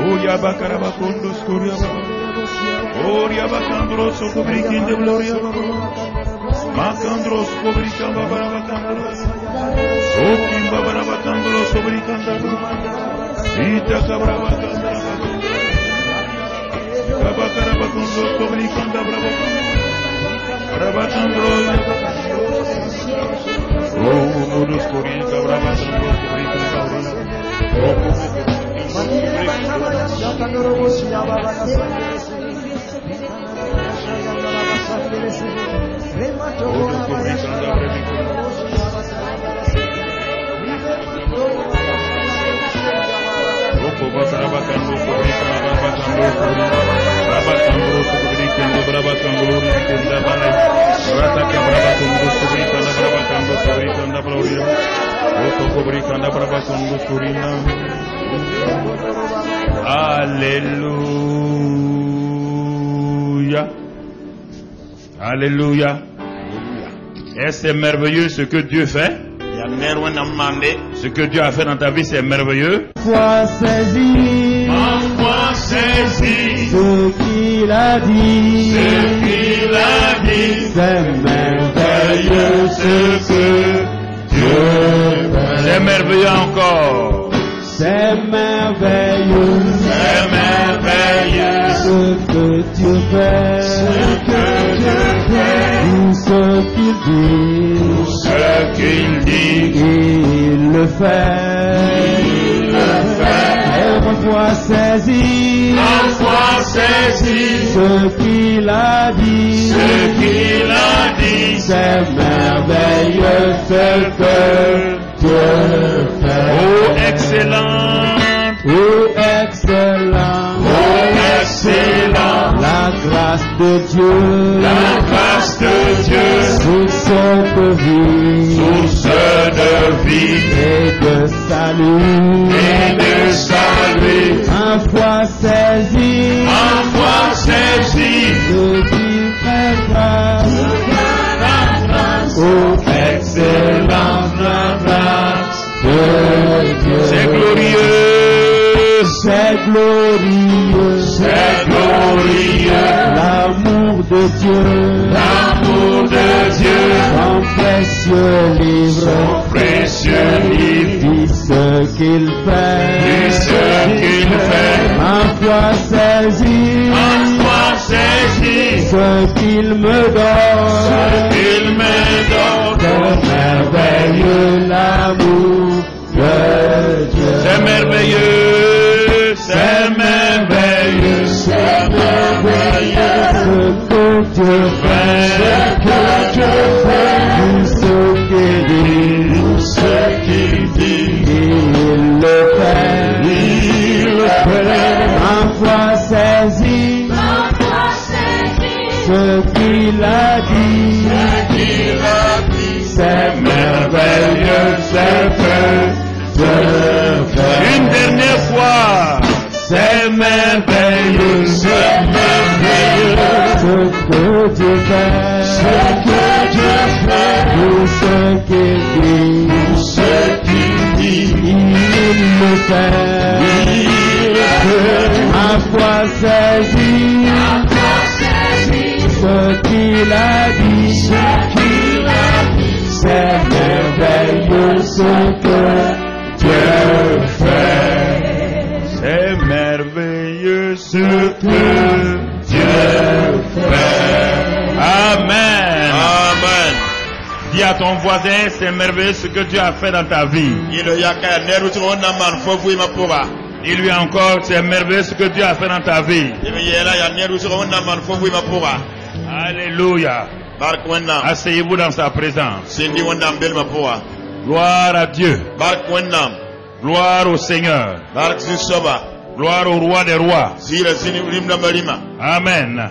Oya bakaraba kondos koria baba. Oria bakandros kobrikin de gloria baba. Makandros kobrikan baba bakandros. Okim baba bakandros kobrikan baba. Ita kabra bakandros. Baba karaba kondos kobrikan baba. Rabakandros. Oh, modus koria kabra bakandros kobrikan baba. Alléluia. Alléluia. Est-ce merveilleux ce que Dieu fait? Ce que Dieu a fait dans ta vie, c'est merveilleux. Foi saisi, ce qu'il a dit, c'est merveilleux ce que Dieu fait. C'est merveilleux encore. C'est merveilleux, ce que Dieu fait, tout ce qu'il dit, il le fait. Et ma foi saisit, ce qu'il a dit, c'est merveilleux ce que Dieu fait. Oh excellent, Oh excellent, la grâce de Dieu, source de vie, et de salut, en foi saisie, ce qui fait grâce, oh excellent, la grâce de Dieu. c'est glorieux. C'est glorieux, l'amour de Dieu, son précieux livre, dit ce qu'il fait, ma foi saisit, ce qu'il me donne, c'est merveilleux l'amour de Dieu. C'est merveilleux. C'est merveilleux, ce que Dieu fait, tout ce qu'il dit, il le fait, ma foi saisit, ce qu'il a dit, c'est merveilleux, c'est que Dieu fait. Une dernière fois. C'est merveilleux, ce que Dieu fait, tout ce qu'il dit, il le fait, ma foi saisit, ce qu'il a dit, c'est merveilleux ce que Dieu fait. C'est merveilleux ce que Dieu fait. Amen. Amen. Dis à ton voisin, c'est merveilleux ce que Dieu a fait dans ta vie. Dis-lui encore, c'est merveilleux ce que Dieu a fait dans ta vie. Alléluia. Asseyez-vous dans sa présence. Gloire à Dieu. Gloire au Seigneur. Gloire au roi des rois. Amen.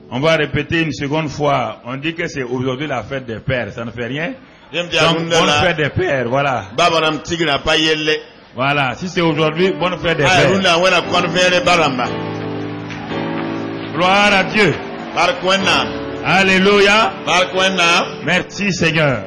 On va répéter une seconde fois. On dit que c'est aujourd'hui la fête des pères. Ça ne fait rien. Donc, bonne fête des pères, voilà. Voilà, si c'est aujourd'hui, bonne fête des pères. Gloire à Dieu. Alléluia. Merci Seigneur.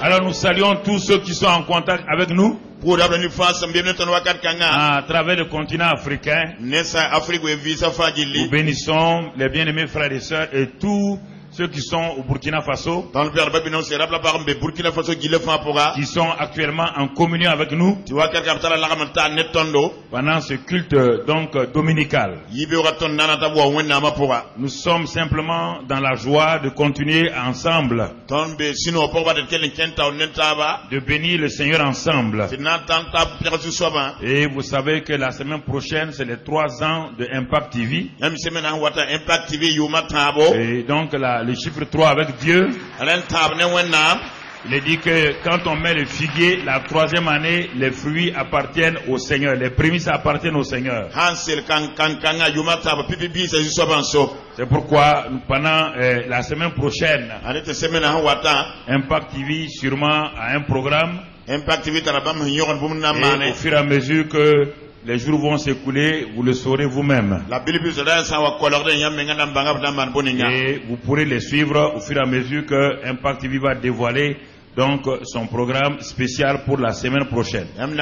Alors nous saluons tous ceux qui sont en contact avec nous à travers le continent africain. Nous bénissons les bien-aimés frères et sœurs et tous ceux qui sont au Burkina Faso, qui sont actuellement en communion avec nous pendant ce culte donc dominical. Nous sommes simplement dans la joie de continuer ensemble, de bénir le Seigneur ensemble. Et vous savez que la semaine prochaine, c'est les 3 ans de Impact TV. Et donc le chiffre 3 avec Dieu, il est dit que quand on met le figuier, la 3e année, les fruits appartiennent au Seigneur. Les prémices appartiennent au Seigneur. C'est pourquoi pendant la semaine prochaine, Impact TV sûrement a un programme. Et au fur et à mesure que les jours vont s'écouler, vous le saurez vous-même. Et vous pourrez les suivre au fur et à mesure que Impact TV va dévoiler donc son programme spécial pour la semaine prochaine. Nous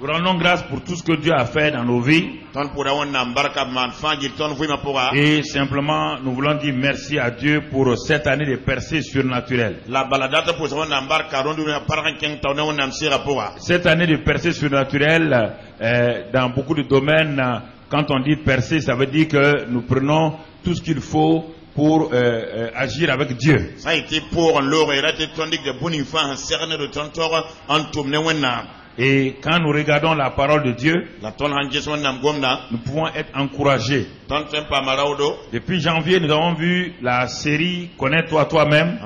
rendons grâce pour tout ce que Dieu a fait dans nos vies. Et simplement, nous voulons dire merci à Dieu pour cette année de percée surnaturelle. Cette année de percée surnaturelle, dans beaucoup de domaines, quand on dit percée, ça veut dire que nous prenons tout ce qu'il faut pour agir avec Dieu. Et quand nous regardons la parole de Dieu, nous pouvons être encouragés. Depuis janvier, nous avons vu la série Connais-toi toi-même.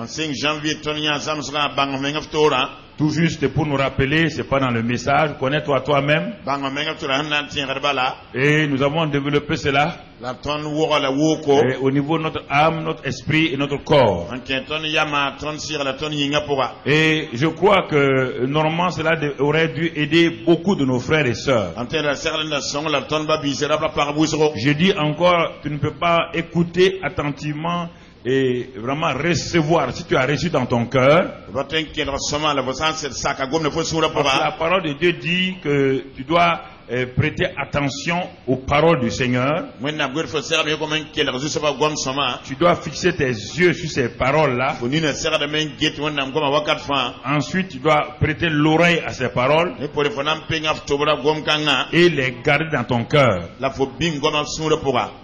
Tout juste pour nous rappeler, c'est pas dans le message, connais-toi toi-même. Et nous avons développé cela. Et au niveau de notre âme, notre esprit et notre corps. Et je crois que normalement cela aurait dû aider beaucoup de nos frères et sœurs. Je dis encore, tu ne peux pas écouter attentivement et vraiment recevoir. Si tu as reçu dans ton cœur, parce que la parole de Dieu dit que tu dois prêter attention aux paroles du Seigneur. Tu dois fixer tes yeux sur ces paroles-là. Ensuite, tu dois prêter l'oreille à ces paroles et les garder dans ton cœur.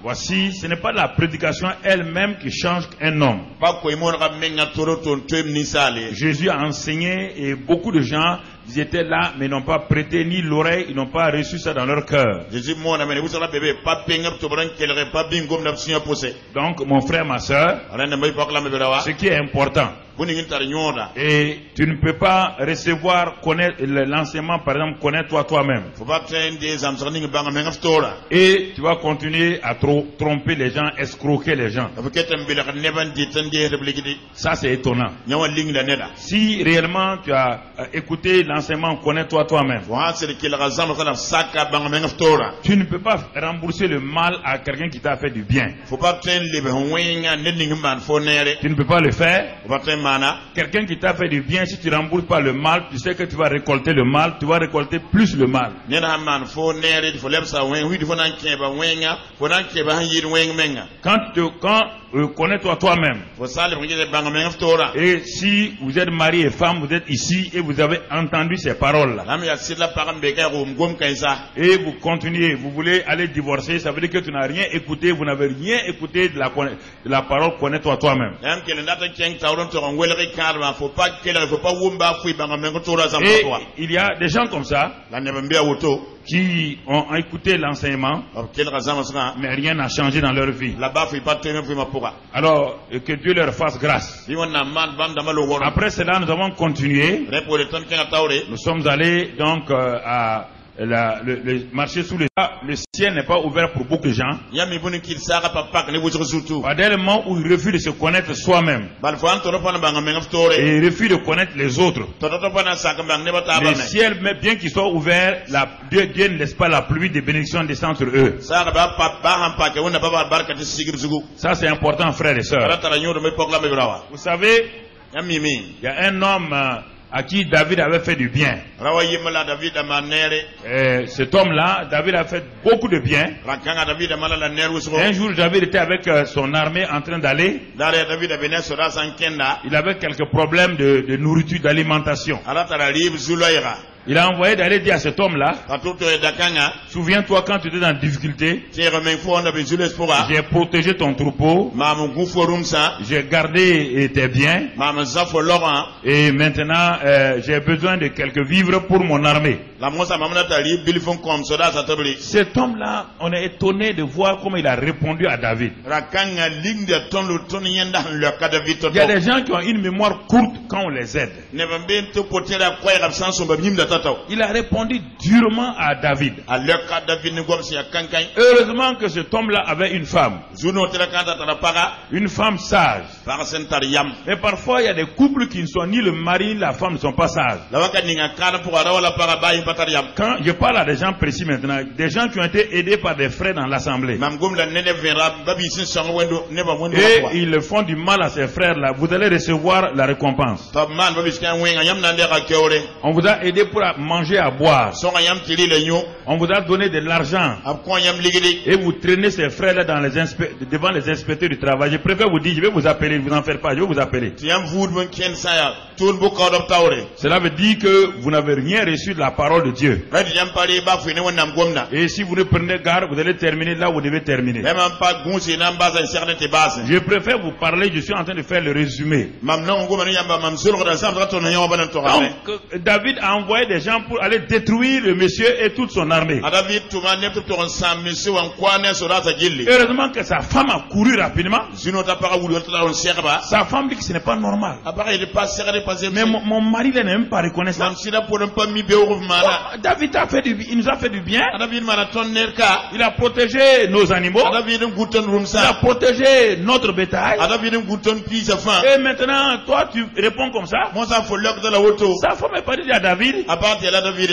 Voici, ce n'est pas la prédication elle-même qui change un homme. Jésus a enseigné et beaucoup de gens, ils étaient là, mais n'ont pas prêté ni l'oreille, ils n'ont pas reçu ça dans leur cœur. Donc, mon frère, ma soeur, ce qui est important, et tu ne peux pas recevoir l'enseignement, par exemple, connais-toi toi-même. Et tu vas continuer à tromper les gens, escroquer les gens. Ça, c'est étonnant. Si réellement tu as écouté l'enseignement connais-toi toi-même, tu ne peux pas rembourser le mal à quelqu'un qui t'a fait du bien. Tu ne peux pas le faire. Quelqu'un qui t'a fait du bien, si tu ne rembourses pas le mal, tu sais que tu vas récolter le mal, tu vas récolter plus le mal. Quand connais-toi toi-même. Et si vous êtes mari et femme, vous êtes ici et vous avez entendu ces paroles-là. Et vous continuez, vous voulez aller divorcer, ça veut dire que tu n'as rien écouté, vous n'avez rien écouté de la parole connais-toi toi-même. Et il y a des gens comme ça qui ont écouté l'enseignement, mais rien n'a changé dans leur vie. Alors, que Dieu leur fasse grâce. Après cela, nous avons continué. Nous sommes allés donc à le marché sous le ciel n'est pas ouvert pour beaucoup de gens. Il y a des moments où il refuse de se connaître soi-même. Et il refuse de connaître les autres. Le ciel, bien qu'il soit ouvert, Dieu ne laisse pas la pluie de bénédiction descendre sur eux. Ça c'est important, frères et sœurs. Vous savez, il y a un homme à qui David avait fait du bien. Cet homme-là, David a fait beaucoup de bien. Un jour, David était avec son armée en train d'aller. Il avait quelques problèmes de nourriture, d'alimentation. Il a envoyé d'aller dire à cet homme-là, souviens-toi quand tu étais dans la difficulté, j'ai protégé ton troupeau, j'ai gardé tes biens, et maintenant j'ai besoin de quelques vivres pour mon armée. Cet homme-là, on est étonné de voir comment il a répondu à David. Il y a des gens qui ont une mémoire courte quand on les aide. Il a répondu durement à David. Heureusement que cet homme-là avait une femme. Une femme sage. Mais parfois il y a des couples qui ne sont ni le mari ni la femme ne sont pas sages. Quand je parle à des gens précis maintenant, des gens qui ont été aidés par des frères dans l'assemblée. Et ils font du mal à ces frères-là. Vous allez recevoir la récompense. On vous a aidé pour manger, à boire. On vous a donné de l'argent. Et vous traînez ces frères-là devant les inspecteurs du travail. Je préfère vous dire, je vais vous appeler, vous en faites pas, je vais vous appeler. Cela veut dire que vous n'avez rien reçu de la parole de Dieu. Et si vous ne prenez garde, vous allez terminer là où vous devez terminer. Je préfère vous parler, je suis en train de faire le résumé. Donc, David a envoyé des gens pour aller détruire le monsieur et toute son armée. Heureusement que sa femme a couru rapidement. Sa femme dit que ce n'est pas normal. Mais mon mari n'est même pas reconnaissant. David il nous a fait du bien. Il a protégé nos animaux. Il a protégé notre bétail. Et maintenant, toi tu réponds comme ça. Sa femme est pas dit à David.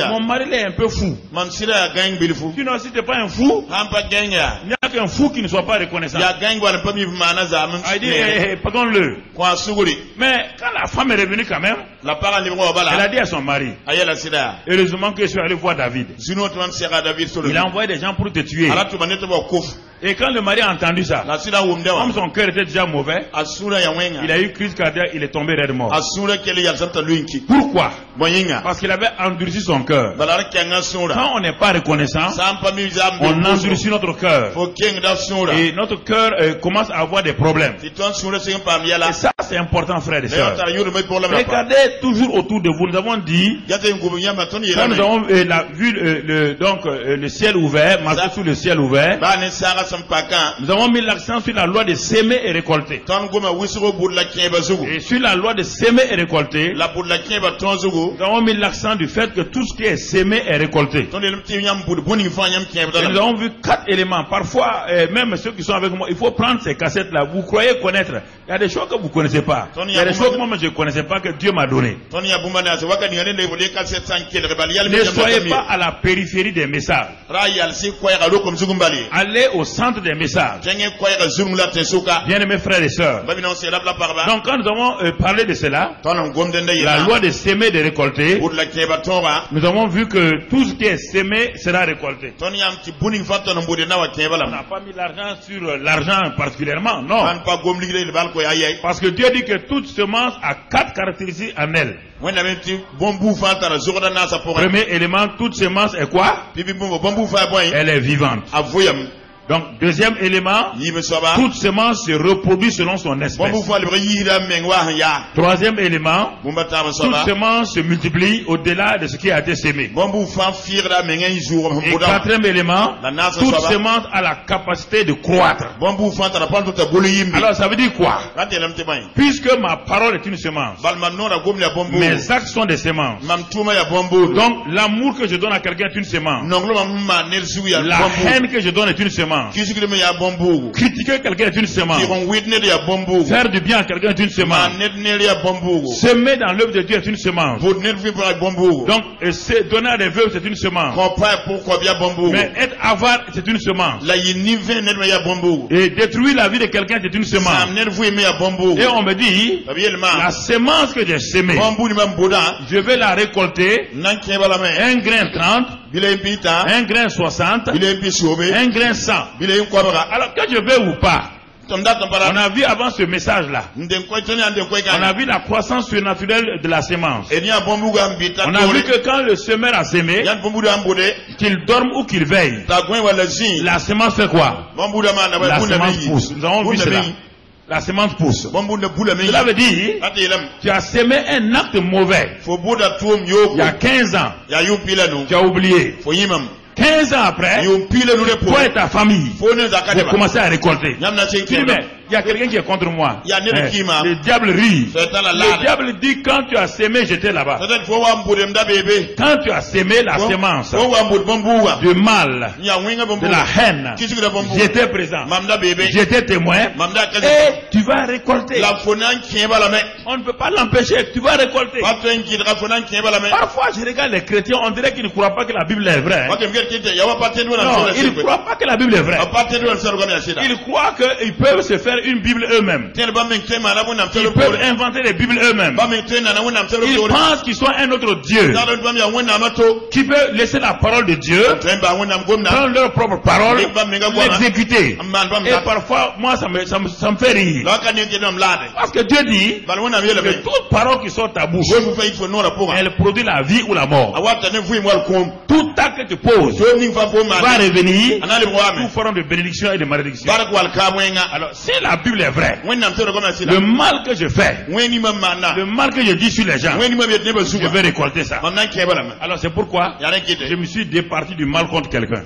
Mon mari est un peu fou. Sinon, si tu n'es pas un fou, il n'y a qu'un fou qui ne soit pas reconnaissant. Il dit, pardonne-le. Mais quand la femme est revenue quand même, elle a dit à son mari, heureusement que je suis allé voir David. Il a envoyé des gens pour te tuer. Et quand le mari a entendu ça, comme son cœur était déjà mauvais, il a eu crise cardiaque, il est tombé raide mort. Pourquoi? Parce qu'il avait endurci son cœur. Quand on n'est pas reconnaissant, on endurcit notre cœur. Et notre cœur commence à avoir des problèmes. Et ça c'est important, frères et sœurs. Regardez toujours autour de vous. Nous avons dit, quand nous avons vu le ciel ouvert, marché sous le ciel ouvert, nous avons mis l'accent sur la loi de s'aimer et récolter. Et sur la loi de s'aimer et récolter, nous avons mis l'accent du fait que tout ce qui est sémé est récolté. Et nous avons vu 4 éléments. Parfois, même ceux qui sont avec moi, il faut prendre ces cassettes-là. Vous croyez connaître. Il y a des choses que vous ne connaissez pas. Il y a des choses que moi je ne connaissais pas que Dieu m'a donné. Ne soyez pas à la périphérie des messages. Allez au centre des messages. Bien aimés frères et sœurs. Donc quand nous avons parlé de cela, la loi de s'aimer et de récolter, nous avons vu que tout ce qui est sémé sera récolté. On n'a pas mis l'argent sur l'argent particulièrement, non. Parce que Dieu dit que toute semence a 4 caractéristiques en elle. Premier élément, toute semence est quoi? Elle est vivante. Donc, deuxième élément, toute semence se reproduit selon son espèce. Troisième élément, toute semence se multiplie au-delà de ce qui a été semé. Et quatrième élément, toute semence a la capacité de croître. Alors, ça veut dire quoi? Puisque ma parole est une semence, mes actes sont des semences. Donc, l'amour que je donne à quelqu'un est une semence. La haine que je donne est une semence. Critiquer quelqu'un est une semence. Faire du bien à quelqu'un est une semence. Semer dans l'œuvre de Dieu est une semence. Donc, donner à des veuves c'est une semence. Mais être avare c'est une semence. Et détruire la vie de quelqu'un c'est une semence. Et on me dit, la semence que j'ai semée, je vais la récolter. Un grain 30, un grain 60, un grain 100. Alors que je veux ou pas, on a vu avant ce message-là, on a vu la croissance surnaturelle de la semence. On a vu que quand le semeur a semé, qu'il dorme ou qu'il veille, la semence fait quoi? La semence pousse. Nous avons vu cela. La semence pousse. Cela veut dire, tu as semé un acte mauvais il y a 15 ans. Tu as oublié. 15 ans après, toi et ta famille, vous commencez à récolter. Tu dis, mais il y a quelqu'un qui est contre moi. Le diable rit. Le diable dit, quand tu as semé, j'étais là-bas. Quand tu as semé la semence du mal, de la haine, j'étais présent. J'étais témoin. Et tu vas récolter. On ne peut pas l'empêcher. Tu vas récolter. Parfois, je regarde les chrétiens, on dirait qu'ils ne croient pas que la Bible est vraie. Non, ils ne croient pas que la Bible est vraie. Ils croient qu'ils peuvent se faire une Bible eux-mêmes. Ils peuvent inventer des Bibles eux-mêmes. Ils pensent qu'ils sont un autre Dieu qui peut laisser la parole de Dieu, prendre leur propre parole, l'exécuter. Et parfois, moi, ça me fait rire. Parce que Dieu dit que toute parole qui sort de ta bouche, elle produit la vie ou la mort. Tout acte que tu poses va revenir sous forme de bénédiction et de malédiction. Alors, si la Bible est vraie, le mal que je fais, le mal que je dis sur les gens, je vais récolter ça. Alors, c'est pourquoi je me suis départi du mal contre quelqu'un.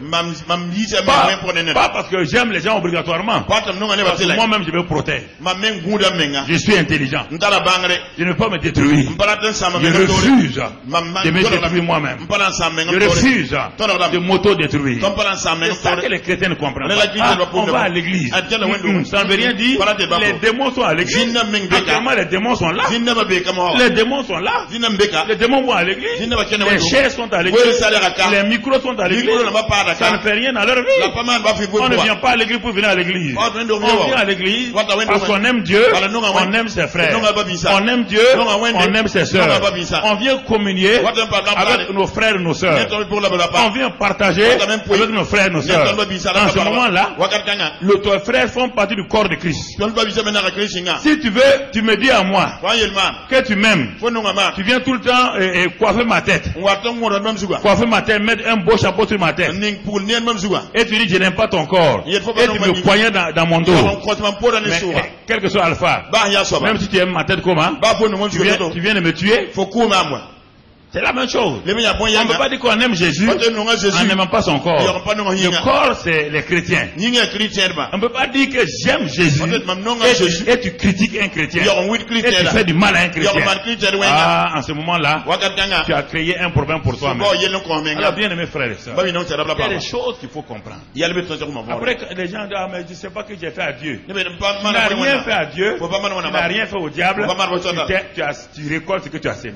Pas parce que j'aime les gens obligatoirement. Parce que moi-même, je me protège. Je suis intelligent. Je ne peux pas me détruire. Je refuse de me détruire moi-même. Je refuse de m'auto-détruire. C'est ça que les chrétiens ne comprennent pas. On va à l'église. Ça ne veut rien dire. Les démons sont à l'église. Actuellement, les démons sont là. Les démons sont là. Les démons vont à l'église. Les chaises sont à l'église. Les micros sont à l'église. Ça ne fait rien dans leur vie. On ne vient pas à l'église pour venir à l'église. On vient à l'église parce qu'on aime Dieu, on aime ses frères. On aime Dieu, on aime ses soeurs. On vient communier avec nos frères et nos soeurs. On vient partager avec nos frères et nos soeurs. Dans ce moment-là, tes frères font partie du corps de Christ. Si tu veux, tu me dis à moi que tu m'aimes. Tu viens tout le temps coiffer ma tête. Coiffer ma tête, mettre un beau chapeau sur ma tête. Et tu dis je n'aime pas ton corps. Et tu me poignes dans mon dos. Mais quel que soit Alpha, même si tu aimes ma tête comment, tu viens de me tuer. C'est la même chose. On ne peut pas dire qu'on aime Jésus en n'aimant pas son corps. Le corps, c'est les chrétiens. On ne peut pas dire que j'aime Jésus et tu critiques un chrétien. Et tu fais du mal à un chrétien. Ah, en ce moment-là, tu as créé un problème pour toi-même. Alors, bien aimés frères et sœurs, il y a des choses qu'il faut comprendre. Après, les gens disent, ah, mais je ne sais pas ce que j'ai fait à Dieu. Tu n'as rien fait à Dieu. Tu n'as rien fait au diable. Tu récoltes ce que tu as semé.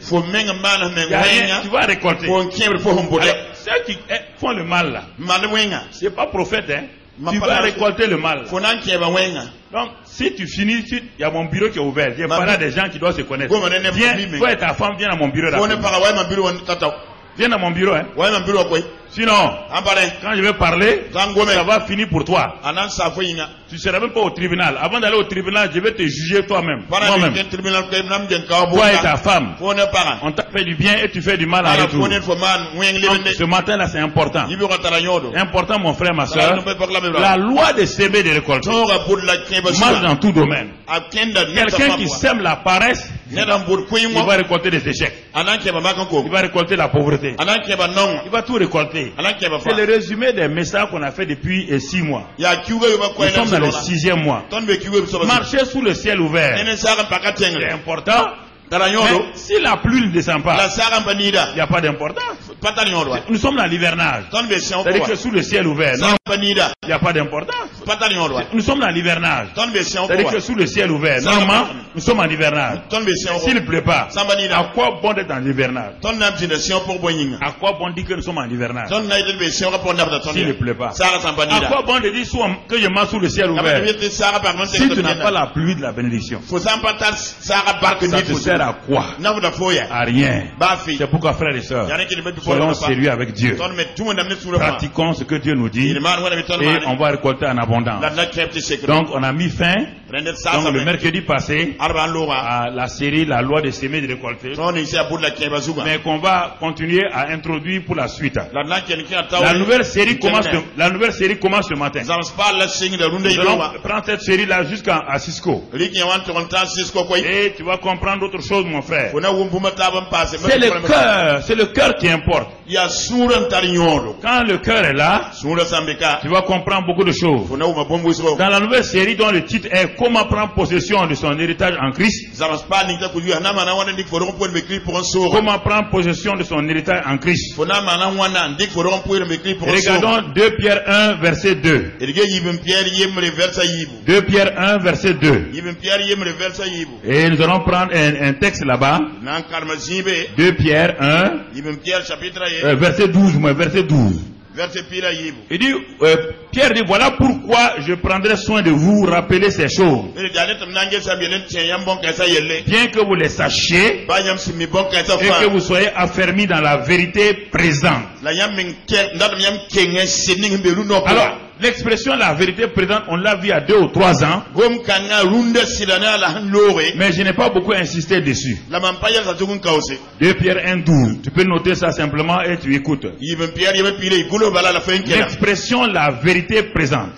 Tu vas récolter. Alors, ceux qui font le mal là, c'est pas prophète, hein. Tu vas récolter le mal. Donc, si tu finis, il y a mon bureau qui est ouvert. Il y a des gens qui doivent se connaître. Viens, toi et ta femme, viens à mon bureau là. Viens à mon bureau, hein. Sinon, quand je vais parler, ça va finir pour toi. Tu ne seras même pas au tribunal. Avant d'aller au tribunal, je vais te juger toi-même. Moi-même. Toi et ta femme. On t'a fait du bien et tu fais du mal en retour. Donc, ce matin-là, c'est important. Important, mon frère, ma soeur. La loi de s'aimer de récolter marche dans tout domaine. Quelqu'un qui sème la paresse, il va récolter des échecs. Il va récolter la pauvreté. Il va tout récolter. C'est le résumé des messages qu'on a fait depuis 6 mois. Nous sommes dans le 6e mois. Marcher sous le ciel ouvert, c'est important. Mais si la pluie ne descend pas, il n'y a pas d'importance. Nous sommes dans l'hivernage. C'est-à-dire que sous le ciel ouvert, il n'y a pas d'importance. Nous sommes dans l'hivernage. C'est-à-dire que sous le ciel ouvert, normalement, nous sommes en hivernage. S'il ne pleut pas, à quoi bon d'être en hivernage? À quoi bon dire que nous sommes en hivernage? S'il ne pleut pas. À quoi bon de dire que je marche sous le ciel ouvert si tu n'as pas la pluie de la bénédiction? Ça te sert à quoi? À rien. C'est pourquoi, frères et sœurs, soyons sérieux avec Dieu. Pratiquons ce que Dieu nous dit et on va récolter en abondance. Donc on a mis fin le mercredi passé à la série La loi de s'aimer et de récolter, mais qu'on va continuer à introduire pour la suite. La nouvelle série commence ce matin. Nous allons prendre cette série là jusqu'à Cisco et tu vas comprendre autre chose, mon frère. C'est le cœur qui importe. Quand le cœur est là, tu vas comprendre beaucoup de choses. Dans la nouvelle série dont le titre est Comment prendre possession de son héritage en Christ. Comment prendre possession de son héritage en Christ. Regardons 2 Pierre 1 verset 2. 2 Pierre 1 verset 2. Et nous allons prendre un texte là-bas. 2 Pierre 1 verset 12. Il dit, Pierre dit, voilà pourquoi je prendrai soin de vous rappeler ces choses, bien que vous les sachiez et que vous soyez affermis dans la vérité présente. Alors, l'expression la vérité présente, on l'a vu il y a 2 ou 3 ans, mais je n'ai pas beaucoup insisté dessus. 2 Pierre 1, 12. Tu peux noter ça simplement et tu écoutes. L'expression la vérité présente.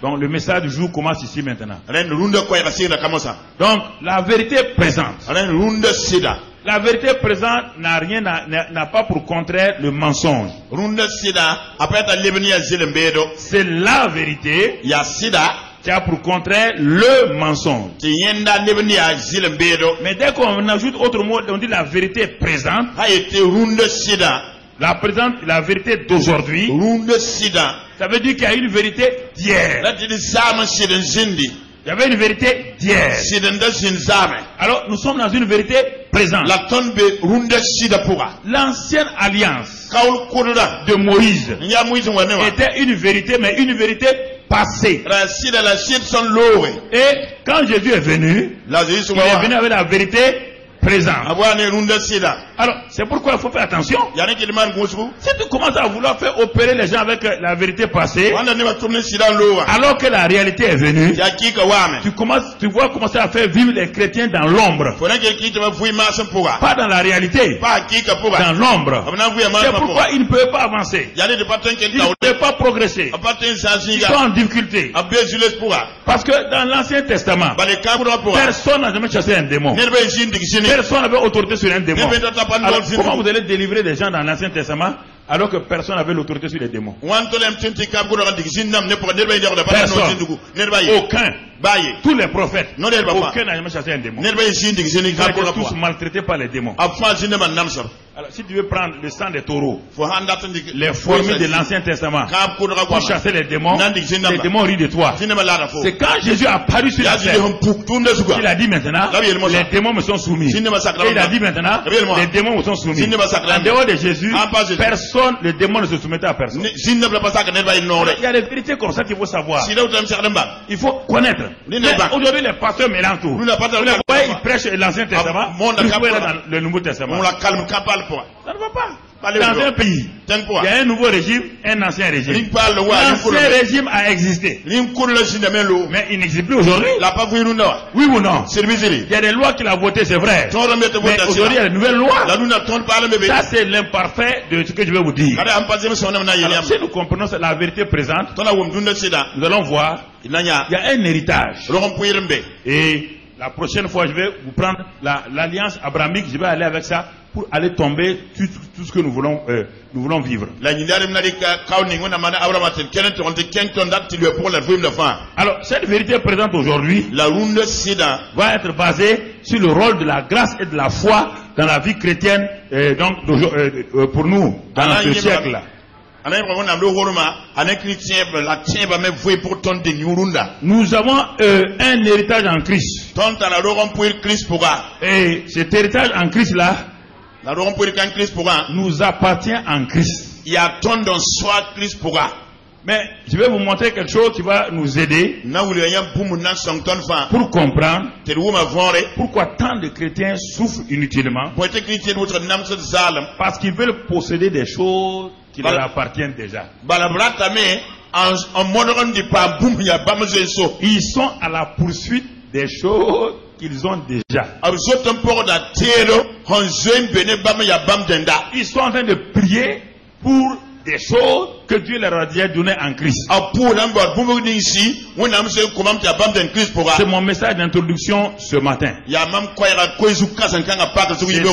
Donc le message du jour commence ici maintenant. Donc la vérité présente. La vérité présente n'a pas pour contraire le mensonge. C'est la vérité qui a pour contraire le mensonge. Mais dès qu'on ajoute autre mot, on dit la vérité présente. La vérité d'aujourd'hui. Ça veut dire qu'il y a une vérité d'hier. Il y avait une vérité d'hier. Alors nous sommes dans une vérité présente. L'ancienne alliance de Moïse était une vérité, mais une vérité passée. Et quand Jésus est venu, il est venu avec la vérité présente. Alors, c'est pourquoi il faut faire attention. Si tu commences à vouloir faire opérer les gens avec la vérité passée, alors que la réalité est venue, tu vois commencer à faire vivre les chrétiens dans l'ombre. Pas dans la réalité, dans l'ombre. C'est pourquoi ils ne peuvent pas avancer. Ils ne peuvent pas progresser. Ils sont en difficulté. Parce que dans l'Ancien Testament, personne n'a jamais chassé un démon. Personne n'avait autorité sur un démon. Alors, comment vous allez délivrer des gens dans l'Ancien Testament alors que personne n'avait l'autorité sur les démons? Personne. Aucun. Tous les prophètes. Aucun n'a jamais chassé un démon. Ils étaient tous maltraités par les démons. Alors, si tu veux prendre le sang des taureaux, les fourmis de l'Ancien Testament, pour chasser les démons rient de toi. C'est quand Jésus a apparu sur la terre qu'il a dit maintenant, les démons me sont soumis. Et il a dit maintenant, les démons me sont soumis. En dehors de Jésus, personne, les démons ne se soumettent à personne. Il y a des vérités comme ça qu'il faut savoir. Il faut connaître. Aujourd'hui, les pasteurs mélangent tout. Ils prêchent l'Ancien Testament, ils prêchent dans le Nouveau Testament. Ça ne va pas. Dans un pays, il y a un nouveau régime, un ancien régime. L'ancien régime a existé. Mais il n'existe plus aujourd'hui. Oui ou non? Il y a des lois qu'il a votées, c'est vrai. Mais aujourd'hui, il y a de nouvelles lois. Ça, c'est l'imparfait de ce que je vais vous dire. Alors, si nous comprenons la vérité présente, nous allons voir, il y a un héritage. Et la prochaine fois, je vais vous prendre l'alliance abrahamique, je vais aller avec ça pour aller tomber tout ce que nous voulons vivre. Alors, cette vérité présente aujourd'hui va être basée sur le rôle de la grâce et de la foi dans la vie chrétienne, pour nous, dans ce siècle-là. Nous avons un héritage en Christ. Et cet héritage en Christ-là nous appartient en Christ. Mais je vais vous montrer quelque chose qui va nous aider pour comprendre pourquoi tant de chrétiens souffrent inutilement. Parce qu'ils veulent posséder des choses qui leur appartiennent déjà. Ils sont à la poursuite des choses qu'ils ont déjà. Ils sont en train de prier pour des choses que Dieu leur a déjà données en Christ. C'est mon message d'introduction ce matin. C'est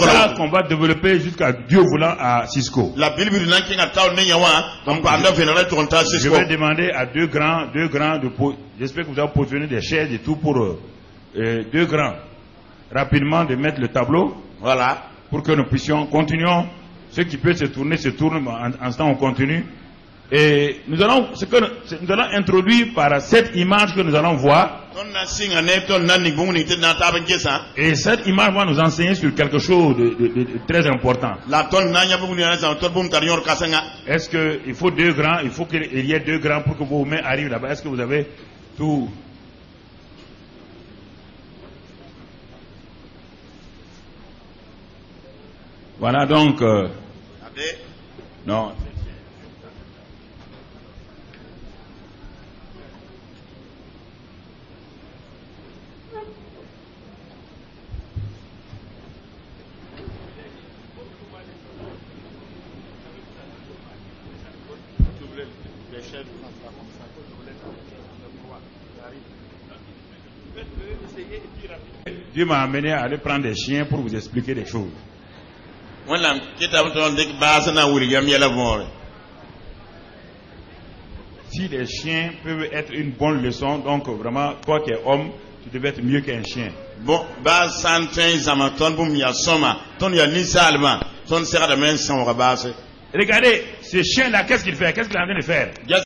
ça qu'on va développer jusqu'à Dieu voulant à Cisco. Je vais demander à deux grands j'espère que vous avez positionné des chaises et tout pour deux grands rapidement de mettre le tableau. Voilà. Pour que nous puissions continuer. Ceux qui peuvent se tourner, en ce temps on continue. Et nous allons introduire par cette image que nous allons voir. Et cette image va nous enseigner sur quelque chose de très important. Est-ce qu'il faut deux grands? Il faut qu'il y ait deux grands pour que vos mains arrivent là-bas. Est-ce que vous avez tout? Voilà donc. Non. Dieu m'a amené à aller prendre des chiens pour vous expliquer des choses. Si les chiens peuvent être une bonne leçon, donc vraiment, toi qui es homme, tu devais être mieux qu'un chien. Bon, regardez, ce chien-là, qu'est-ce qu'il fait? Qu'est-ce qu'il est en train de faire? Viens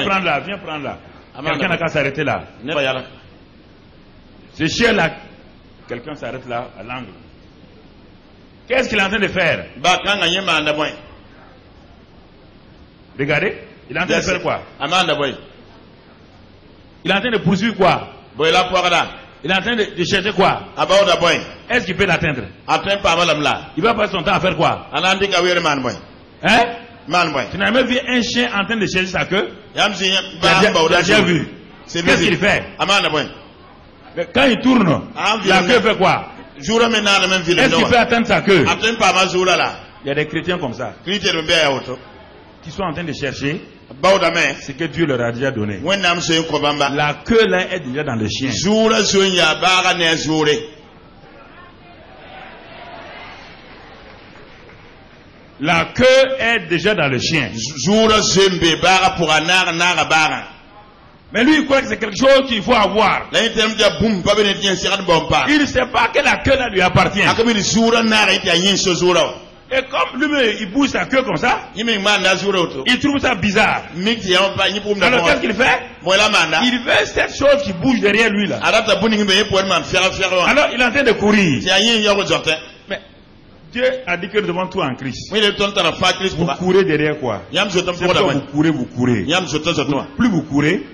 prendre là, viens prendre là. Quelqu'un n'a qu'à s'arrêter là. Ce chien-là, quelqu'un s'arrête là, à l'angle. Qu'est-ce qu'il est en train de faire? Regardez, il est en train de faire quoi? Il est en train de poursuivre quoi? Il est en train de chercher quoi? Est-ce qu'il peut l'atteindre? Il va passer son temps à faire quoi? Hein? Tu n'as même vu un chien en train de chercher sa queue? Tu as déjà vu? Qu'est-ce qu'il fait? Mais quand il tourne, la queue fait quoi? Est-ce qu'il peut atteindre sa queue? Il y a des chrétiens comme ça qui sont en train de chercher ce que Dieu leur a déjà donné. La queue là est déjà dans le chien. La queue est déjà dans le chien. Mais lui, il croit que c'est quelque chose qu'il faut avoir. Il ne sait pas que la queue là lui appartient. Et comme lui, il bouge sa queue comme ça, il trouve ça bizarre. Alors qu'est-ce qu'il fait? Il veut cette chose qui bouge derrière lui là. Alors il est en train de courir. Mais Dieu a dit que nous devons tout en Christ. Vous courez derrière quoi? C'est pas vous courez. Plus vous courez,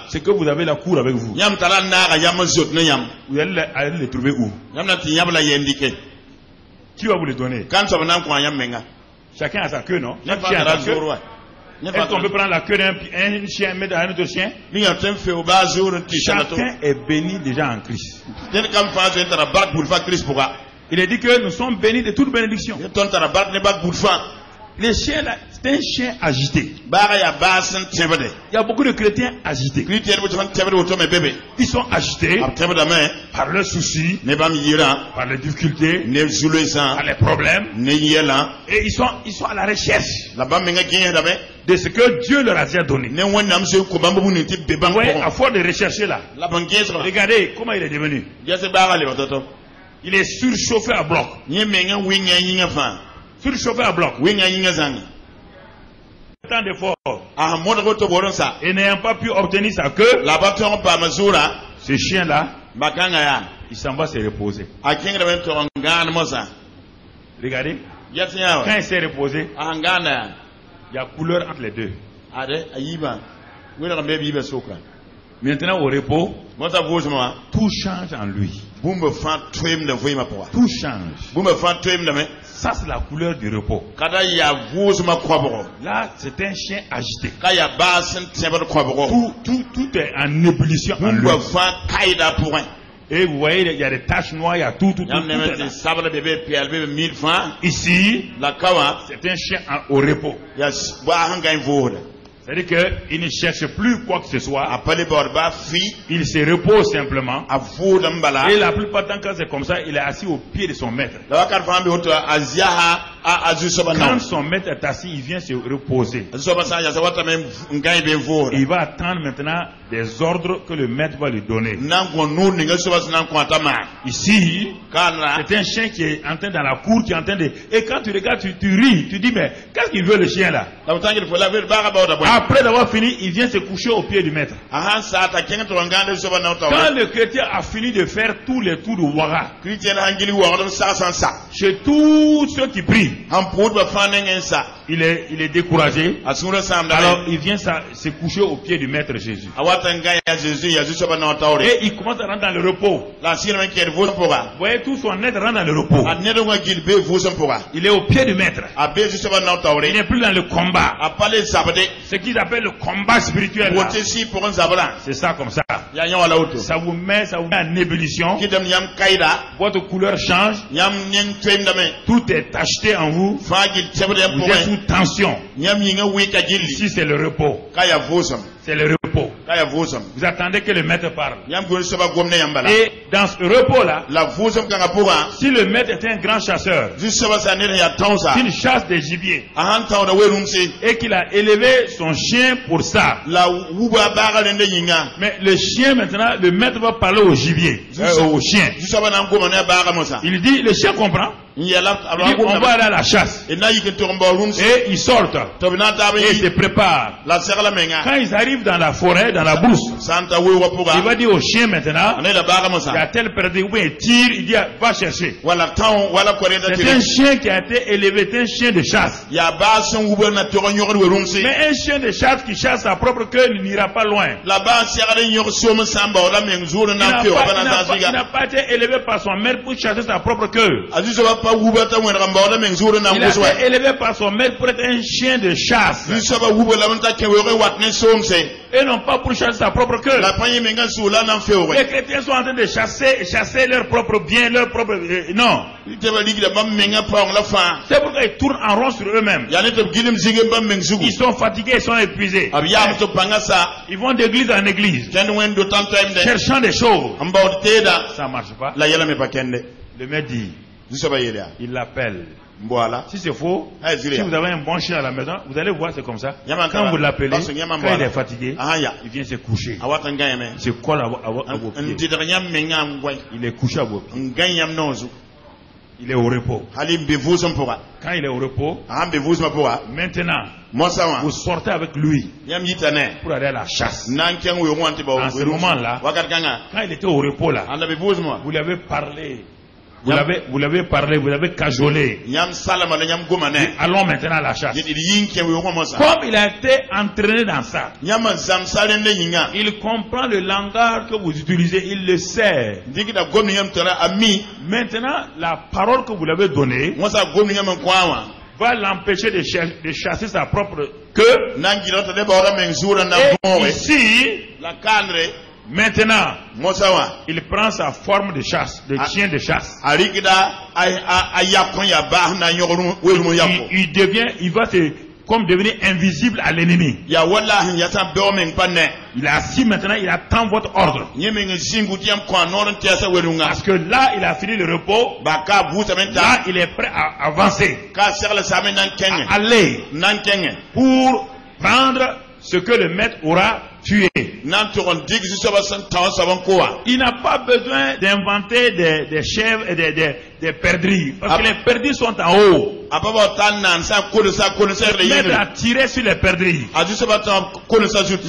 c'est que vous avez la cour avec vous. Vous allez le trouver où? Qui va vous le donner? Chacun a sa queue, non? Est-ce qu'on peut prendre la queue d'un chien et mettre à un autre chien? Chacun est béni déjà en Christ. Il est dit que nous sommes bénis de toute bénédiction. Les chiens là, c'est un chien agité. Il y a beaucoup de chrétiens agités. Ils sont agités par leurs soucis, par les difficultés, par les problèmes. Et ils sont à la recherche de ce que Dieu leur a déjà donné. Ouais, à force de rechercher là. Regardez comment il est devenu. Il est surchauffé à bloc. Surchauffé à bloc. Tant d'efforts. Et n'ayant pas pu obtenir sa queue, ce chien-là, il s'en va se reposer. Regardez. Quand il s'est reposé, il y a couleur entre les deux. Maintenant au repos, tout change en lui. Tout change. Ça c'est la couleur du repos. Là c'est un chien agité. Tout est en ébullition en lui. Et vous voyez, il y a des taches noires, il y a tout. Ici, c'est un chien au repos. C'est-à-dire qu'il ne cherche plus quoi que ce soit. Il se repose simplement. Et la plupart du temps, quand c'est comme ça, il est assis au pied de son maître. Quand son maître est assis, il vient se reposer. Il va attendre maintenant des ordres que le maître va lui donner. Ici, c'est un chien qui est en train dans la cour, qui est en train de... Et quand tu regardes, tu ris, tu dis, mais qu'est-ce qu'il veut le chien là? Après d'avoir fini, il vient se coucher au pied du maître. Quand le chrétien a fini de faire tous les tours de Ouara, chez tous ceux qui prient, il est découragé. Alors il vient se coucher au pied du maître Jésus. Et il commence à rentrer dans le repos. Vous voyez, tout son être rentre dans le repos. Il est au pied du maître. Il n'est plus dans le combat. Ce qu'ils appellent le combat spirituel. C'est ça comme ça. Ça vous met en ébullition. Votre couleur change. Tout est acheté en vous. Vous êtes sous tension. Ici c'est le repos. C'est le repos. Vous attendez que le maître parle. Et dans ce repos-là, si le maître est un grand chasseur, s'il chasse des gibiers, et qu'il a élevé son chien pour ça, mais le chien maintenant, le maître va parler au gibier, au chien. Il dit, le chien comprend. Il dit, on va aller à la chasse. Et ils sortent. Et ils se préparent. Quand ils arrivent dans la forêt, dans la brousse, il va dire au chien maintenant, il y a tel perdu, il tire, il dit, va chercher. C'est un chien qui a été élevé, c'est un chien de chasse. Mais un chien de chasse qui chasse sa propre queue n'ira pas loin. Il n'a pas été élevé par son maître pour chasser sa propre queue. Il a été élevé par son maître pour être un chien de chasse. Et non pas pour chasser sa propre queue. Les chrétiens sont en train de chasser leur propre bien, leur propre... non. C'est pourquoi ils tournent en rond sur eux-mêmes. Ils sont fatigués, ils sont épuisés. Ils vont d'église en église, cherchant des choses. Ça ne marche pas. Le maître dit, il l'appelle. Si c'est faux, si vous avez un bon chien à la maison, vous allez voir, c'est comme ça. Quand vous l'appelez, quand il est fatigué, il vient se coucher. Il se colle à vos pieds. Il est couché à vos pieds. Il est au repos. Quand il est au repos, maintenant, vous sortez avec lui pour aller à la chasse. En ce moment-là, quand il était au repos là, vous lui avez parlé vous l'avez parlé, vous l'avez cajolé. Allons maintenant à la chasse. Comme il a été entraîné dans ça, il comprend le langage que vous utilisez, il le sait. Maintenant, la parole que vous lui avez donnée va l'empêcher de chasser sa propre queue. Et ici, maintenant, il prend sa forme de chasse, de chien de chasse. Il va comme devenir invisible à l'ennemi. Il est assis maintenant, il attend votre ordre. Parce que là, il a fini le repos. Là, il est prêt à avancer. À aller pour prendre ce que le maître aura tué. Il n'a pas besoin d'inventer des chèvres et des perdrix. Parce que les perdrix sont en haut. Le maître a tiré sur les perdrix.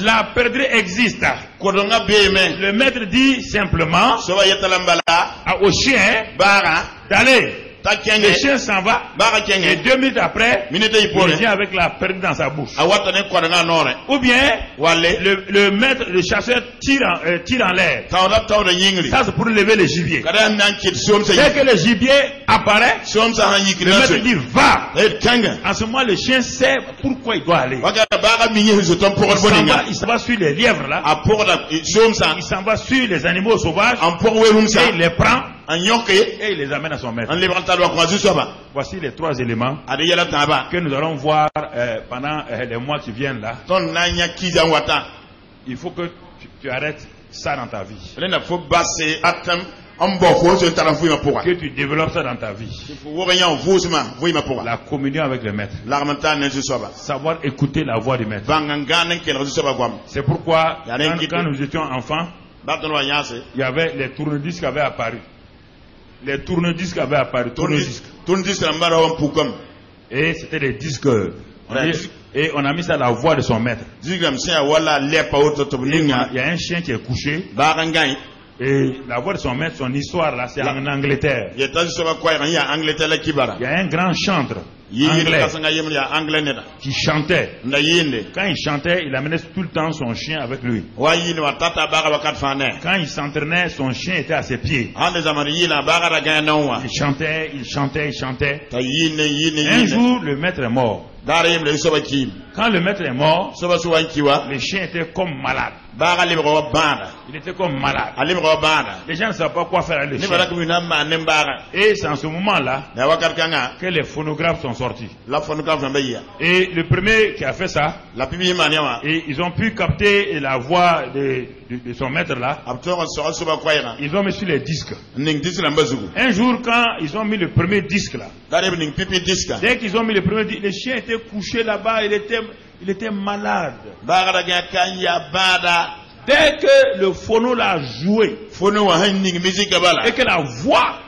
La perdrix existe. Le maître dit simplement au chien d'aller. Le chien s'en va et 2 minutes après, il vient avec la perdrix dans sa bouche. Ou bien, le maître, le chasseur tire en l'air. Ça c'est pour lever le gibier. Dès que le gibier apparaît, le maître dit va. En ce moment, le chien sait pourquoi il doit aller. Il s'en va sur les lièvres là. Il s'en va sur les animaux sauvages. Et il les prend. Et il les amène à son maître. Voici les 3 éléments que nous allons voir pendant les mois qui viennent là. Il faut que tu arrêtes ça dans ta vie. Que tu développes ça dans ta vie. La communion avec le maître. Savoir écouter la voix du maître. C'est pourquoi quand nous étions enfants, il y avait les tourne-disques qui avaient apparu. Les tourne-disques avaient apparu. Et c'était des disques. Et on a mis ça à la voix de son maître. Il y a un chien qui est couché. Et la voix de son maître, son histoire là, c'est en Angleterre. Il y a un grand chantre anglais qui chantait. Quand il chantait, il amenait tout le temps son chien avec lui. Quand il s'entraînait, son chien était à ses pieds. Il chantait. Un jour, le maître est mort. Quand le maître est mort, le chien était comme malade. Il était comme malade. Les gens ne savent pas quoi faire avec le chien. Et c'est en ce moment-là que les phonographes sont sortis. Et le premier qui a fait ça, et ils ont pu capter la voix de son maître là. Ils ont mis sur les disques. Un jour, quand ils ont mis le premier disque là, dès qu'ils ont mis le premier disque, le chien était couché là-bas, il était malade. Dès que le phono l'a joué, et que la voix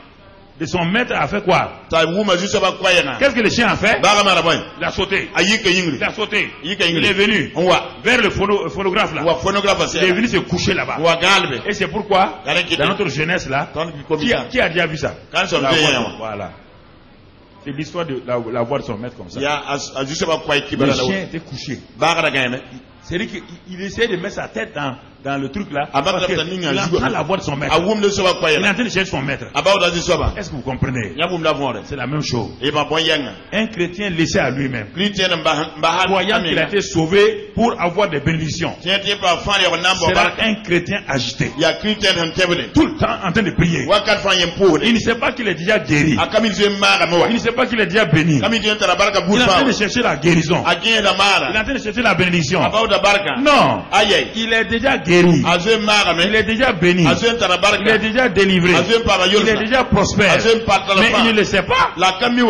de son maître a fait quoi? Qu'est-ce que le chien a fait? Il a sauté. Il a sauté. Il est venu vers le phonographe là. Il est venu se coucher là-bas. Et c'est pourquoi, dans notre jeunesse là, qui a déjà vu ça? Voilà. C'est l'histoire de la voix de son maître comme ça. Le chien était couché. C'est-à-dire qu'il essayait de mettre sa tête dans le truc là. Parce qu'il entend la voix de son maître. Il est en train de chercher son maître. Est-ce que vous comprenez? C'est la même chose. Un chrétien laissé à lui-même, croyant qu'il a été sauvé pour avoir des bénédictions, sera un chrétien agité. Tout le temps en train de prier. Il ne sait pas qu'il est déjà guéri. Il ne sait pas qu'il est déjà béni. Il est en train de chercher la guérison. Il est en train de chercher la bénédiction. Non, il est déjà guéri. Il est déjà béni. Il est déjà délivré. Il est déjà prospère. Mais il ne le sait pas.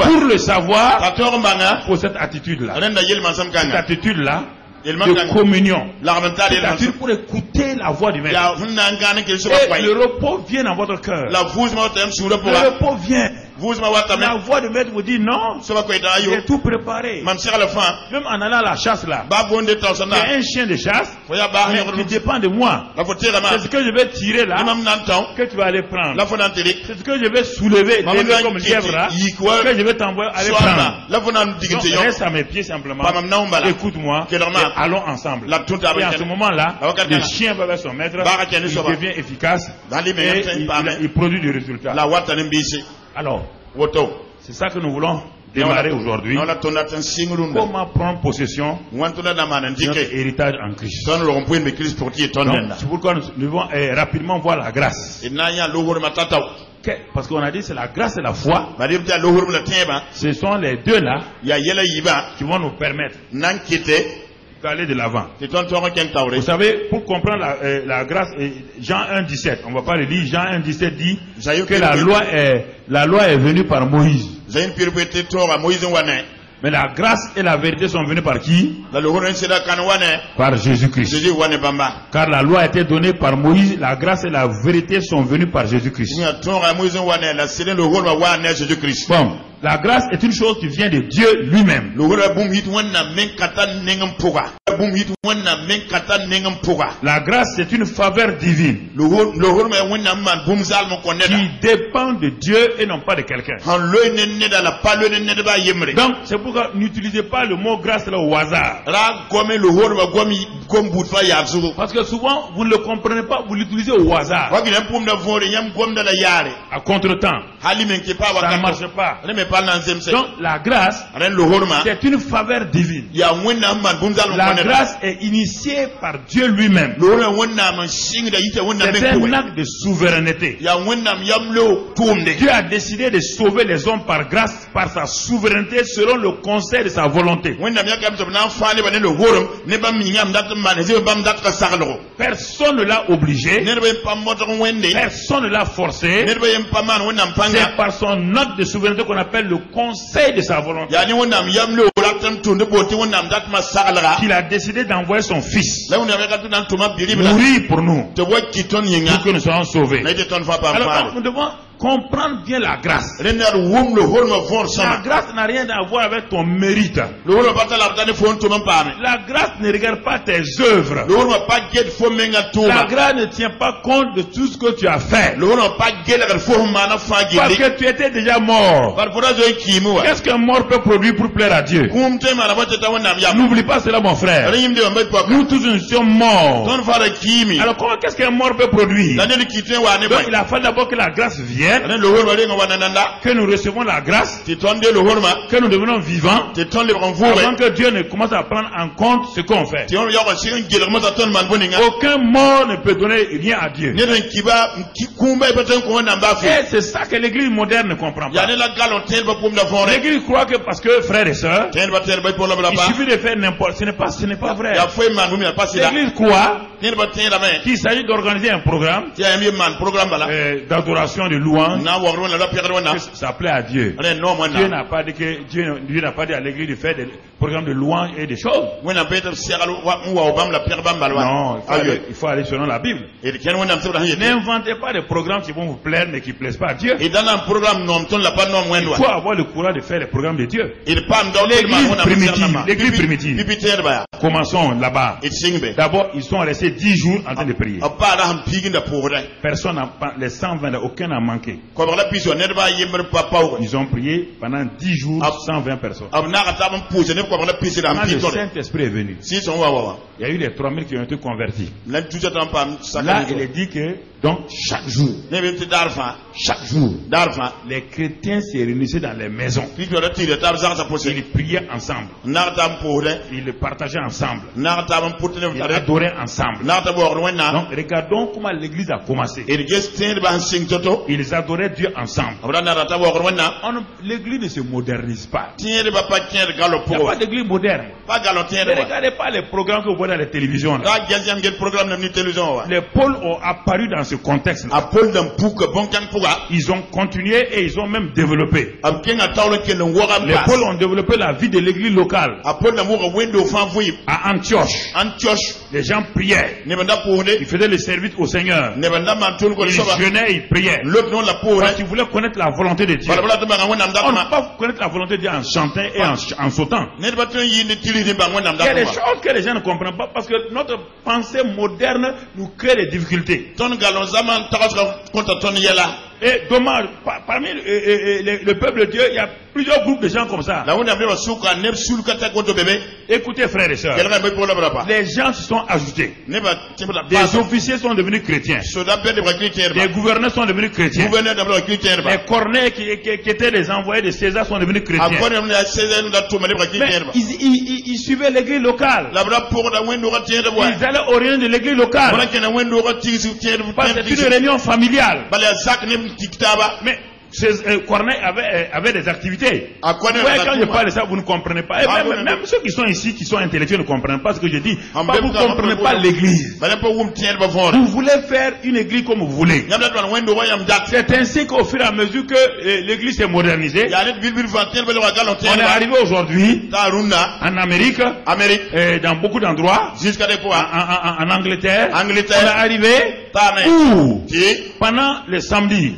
Pour le savoir, il faut cette attitude-là. Cette attitude-là de communion. Cette attitude pour écouter la voix du maître. Et le repos vient dans votre cœur. Le repos vient. La voix de maître vous dit non. J'ai tout préparé. Même en allant à la chasse là. Il y a un chien de chasse qui dépend de moi. C'est ce que je vais tirer là que tu vas aller prendre. C'est ce que je vais soulever comme lièvre là que je vais t'envoyer aller prendre. Donc, reste à mes pieds simplement. Écoute-moi. Allons ensemble. Et à ce moment-là, le chien va vers son maître. Il devient efficace. Et il produit du résultat. Alors, c'est ça que nous voulons démarrer aujourd'hui. Comment prendre possession de notre héritage en Christ. C'est pourquoi nous devons rapidement voir la grâce. Parce qu'on a dit c'est la grâce et la foi. Ce sont les deux là qui vont nous permettre d'aller de l'avant. Vous savez, pour comprendre la grâce, Jean 1,17, on ne va pas le lire. Jean 1,17 dit que la loi est venue par Moïse. Mais la grâce et la vérité sont venues par qui? Par Jésus-Christ. Car la loi a été donnée par Moïse, la grâce et la vérité sont venues par Jésus-Christ. Bon, la grâce est une chose qui vient de Dieu lui-même. La grâce c'est une faveur divine qui dépend de Dieu et non pas de quelqu'un. Donc c'est pourquoi n'utilisez pas le mot grâce là au hasard. Parce que souvent vous ne le comprenez pas, vous l'utilisez au hasard. À contre-temps. Ça ne marche pas. Donc la grâce c'est une faveur divine. La grâce est initiée par Dieu lui-même. C'est un acte de souveraineté. Dieu a décidé de sauver les hommes par grâce, par sa souveraineté, selon le conseil de sa volonté. Personne ne l'a obligé. Personne ne l'a forcé. C'est par son acte de souveraineté qu'on appelle le conseil de sa volonté qu'il a décidé d'envoyer son fils mourir pour nous, pour que nous soyons sauvés. Alors nous devons comprendre bien la grâce. La grâce n'a rien à voir avec ton mérite. La grâce ne regarde pas tes œuvres. La grâce ne tient pas compte de tout ce que tu as fait. Parce que tu étais déjà mort. Qu'est-ce qu'un mort peut produire pour plaire à Dieu? N'oublie pas cela, mon frère. Nous tous nous sommes morts. Alors qu'est-ce qu'un mort peut produire? Donc, il a fallu d'abord que la grâce vienne, que nous recevons la grâce, que nous devenons vivants, avant que Dieu ne commence à prendre en compte ce qu'on fait. Aucun mort ne peut donner rien à Dieu. Et c'est ça que l'église moderne ne comprend pas. L'église croit que parce que frères et sœurs, il suffit de faire n'importe, ce n'est pas vrai. L'église croit qu'il s'agit d'organiser un programme d'adoration, de louange. Ça plaît à Dieu. Dieu n'a pas dit à l'église de faire des programmes de louange et des choses. Non, il faut aller selon la Bible. N'inventez pas des programmes qui vont vous plaire mais qui ne plaisent pas à Dieu. Il faut avoir le courage de faire les programmes de Dieu. L'église primitive. Commençons là-bas. D'abord, ils sont restés 10 jours en train de prier. Personne n'a, les 120, aucun n'a manqué. Ils ont prié pendant 10 jours, 120 personnes. Quand le Saint-Esprit est venu, il y a eu les 3000 qui ont été convertis. Là, il est dit que donc chaque jour, les chrétiens se réunissaient dans les maisons. Ils priaient ensemble. Ils partageaient ensemble. Ils adoraient ensemble. Donc regardons comment l'église a commencé. Ils adoraient Dieu ensemble. L'église ne se modernise pas. Il n'y a pas d'église moderne. Ne regardez pas les programmes que vous voyez dans les télévisions. Les pôles ont apparu dans ce contexte-là. Ils ont continué et ils ont même développé. Les pôles ont développé la vie de l'église locale. À Antioche, les gens priaient. Ils faisaient le service au Seigneur. Ils jeûnaient, ils priaient. Quand ils voulaient connaître la volonté de Dieu. On ne peut pas connaître la volonté de Dieu en chantant et en sautant. Il y a des choses que les gens ne comprennent pas parce que notre pensée moderne nous crée des difficultés. Et dommage, parmi le peuple de Dieu, il y a plusieurs groupes de gens comme ça. Écoutez, frères et sœurs, les gens se sont ajoutés. Des officiers sont devenus chrétiens. Les gouverneurs sont devenus chrétiens. Les corneilles qui étaient les envoyés de César sont devenus chrétiens. Mais ils suivaient l'église locale. Ils allaient aux réunions de l'église locale. Parce que c'est une réunion familiale. Mais Corneille avait des activités. Quand je parle de ça, vous ne comprenez pas. Et même ceux qui sont ici, qui sont intellectuels, ne comprennent pas ce que je dis. Vous ne comprenez pas l'église. Vous voulez faire une église comme vous voulez. C'est ainsi qu'au fur et à mesure que l'église s'est modernisée, on est arrivé aujourd'hui en Amérique, dans beaucoup d'endroits, en Angleterre. On est arrivé où, pendant le samedi,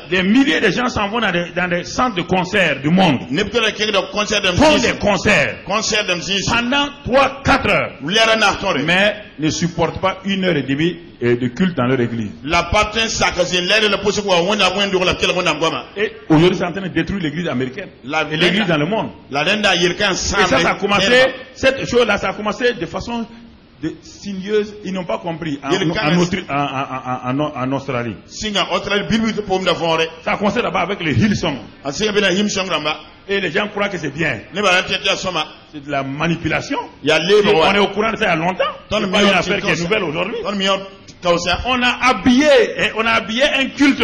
des milliers de gens s'en vont dans des centres de concert du monde. Font des concerts pendant 3-4 heures. Mais ne supportent pas 1h30 de culte dans leur église. Et aujourd'hui, c'est en train de détruire l'église américaine. Et l'église dans le monde. Et ça a commencé, cette chose-là, ça a commencé de façon sinueuse, ils n'ont pas compris en Australie. Ça a commencé là-bas avec les Hillsong. Et les gens croient que c'est bien. C'est de la manipulation. On est au courant de ça il y a longtemps. C'est pas une affaire qui est nouvelle aujourd'hui. On a habillé un culte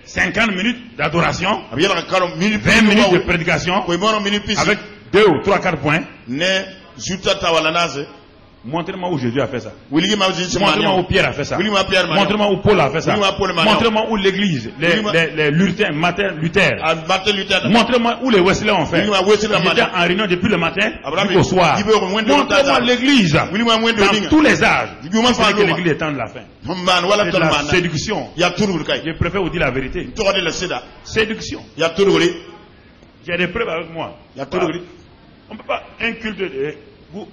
50 minutes d'adoration, 20 minutes de prédication, avec 2 ou 3-4 points. Montrez-moi où Jésus a fait ça. Montrez-moi où Pierre a fait ça. Montrez-moi où Paul a fait ça. Montrez-moi où l'église, les Luther, Luther. Montrez-moi où les Wesley ont fait. J'étais en réunion depuis le matin jusqu'au soir. Montrez-moi l'église dans tous les âges. C'est que l'église est temps de la fin. C'est de la séduction. Je préfère vous dire la vérité. Séduction. J'ai des preuves avec moi. On ne peut pas inculter vous.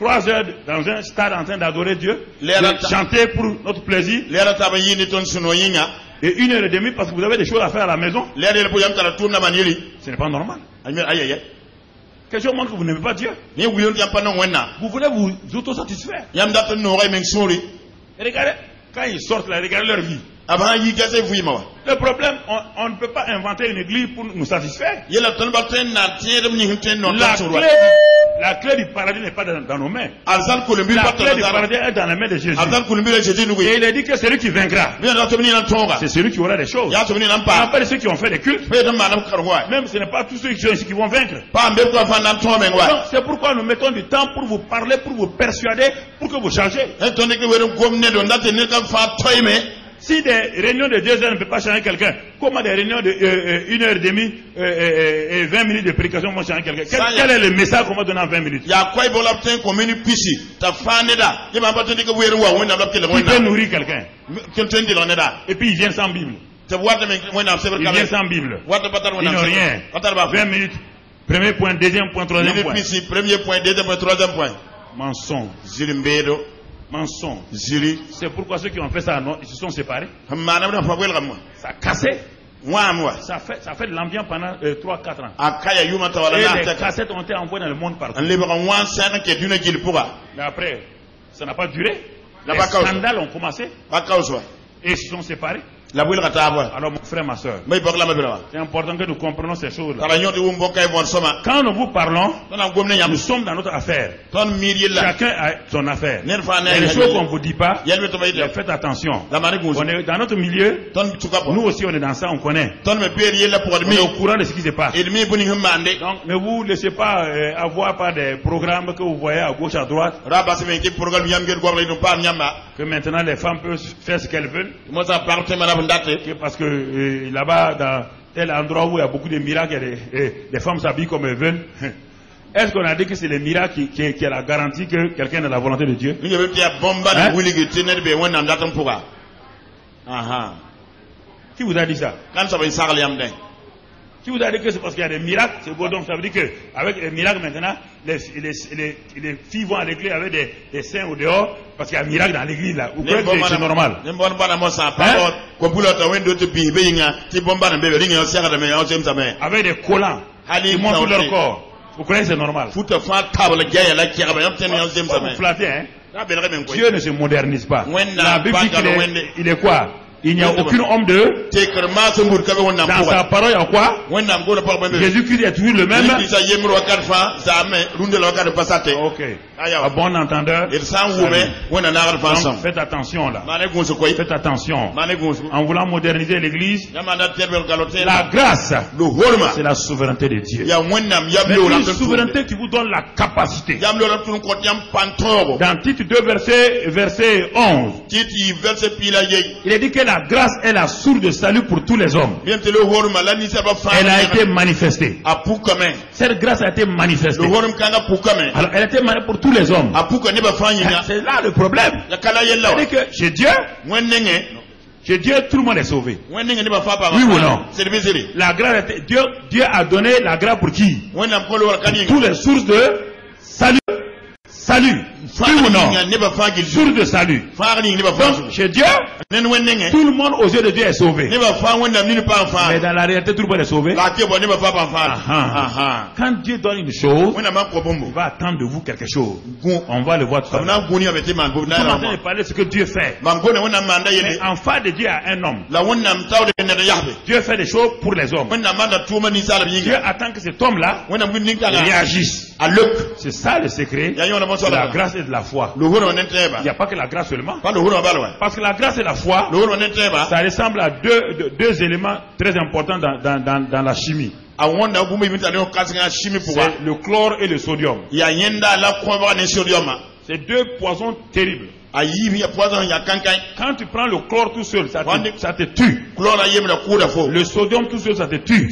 3 heures dans un stade en train d'adorer Dieu, chanter pour notre plaisir, et 1h30 parce que vous avez des choses à faire à la maison. Ce n'est pas normal. Quelque chose montre que vous n'aimez pas Dieu. Vous voulez vous autosatisfaire. Et regardez, quand ils sortent là, regardez leur vie. Le problème, on ne peut pas inventer une église pour nous satisfaire. La clé du paradis n'est pas dans nos mains. La clé du paradis est dans la main de Jésus. Et il a dit que c'est lui qui vaincra. C'est celui qui aura des choses. Il n'y a pas de ceux qui ont fait des cultes. Même ce n'est pas tous ceux qui sont ici qui vont vaincre. C'est pourquoi nous mettons du temps pour vous parler, pour vous persuader, pour que vous changez. Si des réunions de 2 heures ne peuvent pas changer quelqu'un, comment des réunions de 1h30 et 20 minutes de prédication vont changer quelqu'un? Quel est le message qu'on va donner en 20 minutes? Qui peut nourrir quelqu'un? Et puis ils viennent sans Bible. Ils viennent sans Bible. Ils n'ont rien. 20 minutes. Premier point, deuxième point, troisième point. Premier point, deuxième point, troisième point. Mensonge. Mensonge. C'est pourquoi ceux qui ont fait ça, ils se sont séparés. Ça a cassé. Ça fait de l'ambiance pendant 3-4 ans. Et les cassettes ont été envoyées dans le monde partout. Mais après, ça n'a pas duré. Les scandales ont commencé. Et ils se sont séparés. Alors mon frère, ma soeur, c'est important que nous comprenions ces choses-là. Quand nous vous parlons, nous sommes dans notre affaire. Chacun a son affaire. Il y a des choses qu'on ne vous dit pas. Faites attention. On est dans notre milieu. Nous aussi on est dans ça, on connaît. On est au courant de ce qui se passe. Donc ne vous laissez pas avoir par des programmes que vous voyez à gauche, à droite. Que maintenant les femmes peuvent faire ce qu'elles veulent. Parce que là-bas, dans tel endroit où il y a beaucoup de miracles, les femmes s'habillent comme elles veulent. Est-ce qu'on a dit que c'est les miracles qui est la garantie que quelqu'un a la volonté de Dieu? Qui vous a dit ça? Qui vous a dit que c'est parce qu'il y a des miracles? C'est beau, donc ça veut dire qu'avec les miracles maintenant, les filles vont à l'église avec des seins au dehors parce qu'il y a un miracle dans l'église là. Vous croyez que c'est normal? Avec des collants qui montrent leur corps. Vous croyez que c'est normal? Vous flattez, hein? Dieu ne se modernise pas. La Bible dit qu'il est quoi? Il n'y a aucun homme de. Dans sa parole, il y a quoi? Jésus-Christ est toujours le même. Ok. À bon entendeur. Donc, faites attention là. Faites attention. En voulant moderniser l'église, la grâce, c'est la souveraineté de Dieu. Mais une souveraineté qui vous donne la capacité. Dans Tite 2, verset 11. Il est dit que la grâce est la source de salut pour tous les hommes. Elle a été manifestée. Cette grâce a été manifestée. Alors elle a été manifestée pour tous les hommes. C'est là le problème. C'est-à-dire que chez Dieu, tout le monde est sauvé. Oui ou non? La grâce, Dieu a donné la grâce pour qui? Pour toutes les sources de salut. Oui ou non? Source de salut. Donc, chez Dieu, tout le monde aux yeux de Dieu est sauvé. Mais dans la réalité, tout le monde est sauvé. Quand Dieu donne une chose, il va attendre de vous quelque chose. On va le voir tout à l'heure. On est en train de parler de ce que Dieu fait. Mais en face de Dieu, il y a un homme. Dieu fait des choses pour les hommes. Dieu attend que cet homme-là réagisse. C'est ça le secret de la grâce et de la foi. Il n'y a pas que la grâce seulement. Parce que la grâce et la foi, ça ressemble à deux éléments très importants dans la chimie. C'est le chlore et le sodium. C'est deux poisons terribles. Quand tu prends le chlore tout seul, ça te tue. Le sodium tout seul, ça te tue.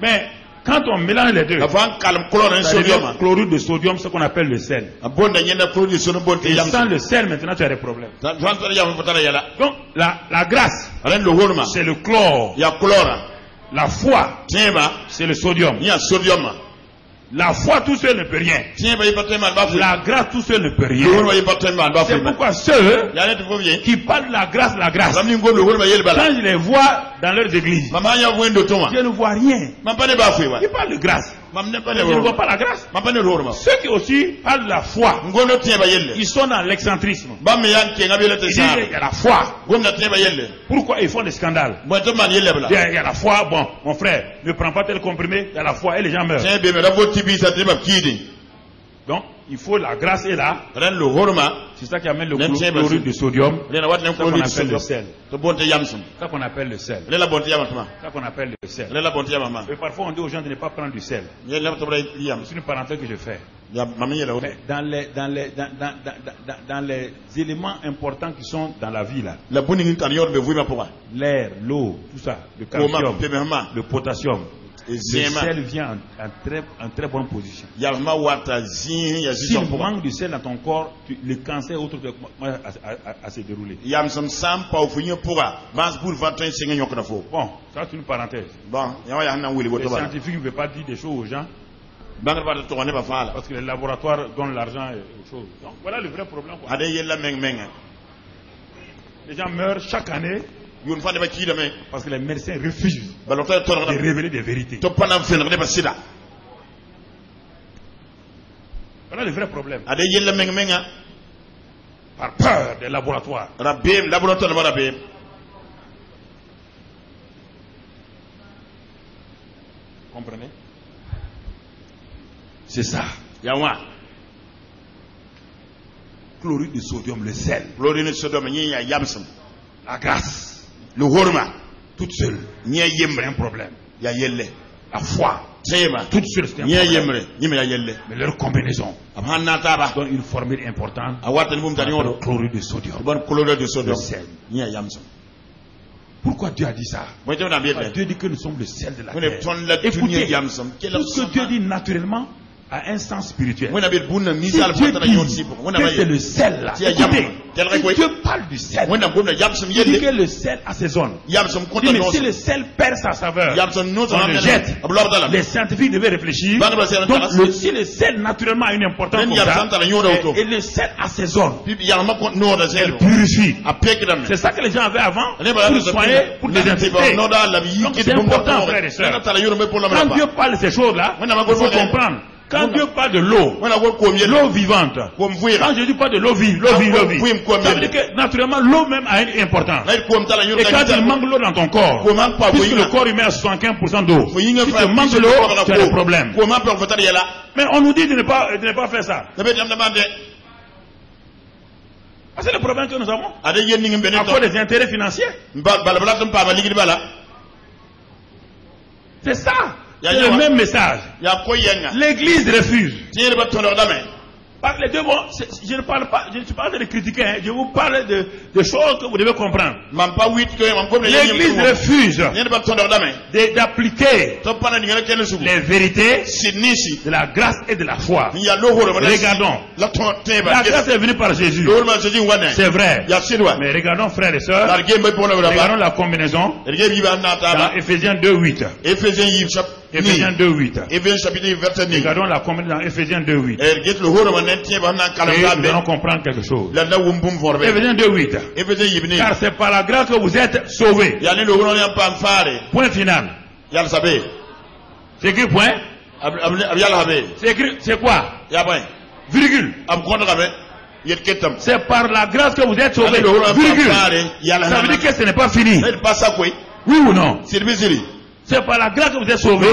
Mais quand on mélange les deux, ça devient chlorure de sodium, ce qu'on appelle le sel. Et sans le sel, maintenant tu as des problèmes. Donc la grâce, c'est le chlore. La foi, c'est le sodium. La foi tout seul ne peut rien. La grâce tout seul ne peut rien. C'est pourquoi ceux qui parlent de la grâce, quand je les vois dans leurs églises, je ne vois rien. Ils parlent de grâce. Je ne vois pas la grâce. Ceux qui aussi parlent de la foi, ils sont dans l'excentrisme. Ils disent il y a la foi. Pourquoi ils font des scandales? Il y a la foi. Bon, mon frère, ne prends pas tel comprimé. Il y a la foi et les gens meurent. Donc, il faut la grâce et là. C'est ça qui amène le chlorure de sodium. C'est ça qu'on appelle le sel. C'est ça qu'on appelle le sel. C'est ça qu'on appelle le sel. Et parfois on dit aux gens de ne pas prendre du sel. C'est une parenthèse que je fais. Mais dans les éléments importants qui sont dans la vie là, l'air, l'eau, tout ça, le calcium, le potassium, le sel vient en très bonne position. Si il manque du sel dans ton corps, le cancer autre à se dérouler. Bon, ça c'est une parenthèse. Les scientifiques ne veulent pas dire des choses aux gens. Parce que les laboratoires donnent l'argent et autre chose. Donc voilà le vrai problème. Les gens meurent chaque année. Parce que les médecins refusent de révéler des vérités. Voilà le vrai problème. Par peur des laboratoires. C'est ça. Yawa. Chlorure de sodium, le sel. Chlorure de sodium, yamsam. La grâce. Le horma. Toute seule. C'est un problème. Ya yelle. La foi. Toute seule, c'est un problème. Mais leur combinaison donne une formule importante. Le chlorure de sodium. Le sel. Pourquoi Dieu a dit ça? Dieu dit que nous sommes le sel de la terre. Écoutez, tout ce que Dieu dit naturellement a un sens spirituel. Si Dieu dit que c'est le sel là, écoutez, si Dieu parle du sel, il dit que le sel assaisonne. Mais si le sel perd sa saveur, on le jette. Les scientifiques devaient réfléchir. Donc si le sel naturellement a une importance comme ça, et le sel assaisonne, elle purifie. C'est ça que les gens avaient avant pour soigner, pour désinfecter. Donc c'est important, frères et sœurs. Quand Dieu parle de ces choses-là, il faut comprendre. Quand Dieu parle de l'eau, l'eau vivante, quand je dis pas de l'eau vive, ça veut dire que naturellement l'eau même a une importance. Et quand il manque l'eau dans ton corps, puisque le corps humain a 75% d'eau, si tu manques l'eau, tu as des problèmes. Mais on nous dit de ne pas faire ça. C'est le problème que nous avons. À cause des intérêts financiers. C'est ça. C'est le même message. L'église refuse. Les deux, bon, je ne parle pas, je ne suis pas en train de critiquer, hein, je vous parle de choses que vous devez comprendre. L'église refuse d'appliquer les vérités de la grâce et de la foi. Regardons. La grâce est venue par Jésus. C'est vrai. Mais regardons, frères et sœurs, regardons la combinaison dans Ephésiens 2:8. Ephésiens 2:8. Regardons la combinaison dans Ephésiens 2:8. Et nous allons comprendre quelque chose. Ephésiens 2:8. Car c'est par la grâce que vous êtes sauvés. Point final. C'est écrit point. C'est écrit, c'est quoi? Virgule. C'est par la grâce que vous êtes sauvés. Virgule. Ça veut dire que ce n'est pas fini. Oui ou non? C'est par la grâce que vous êtes sauvés.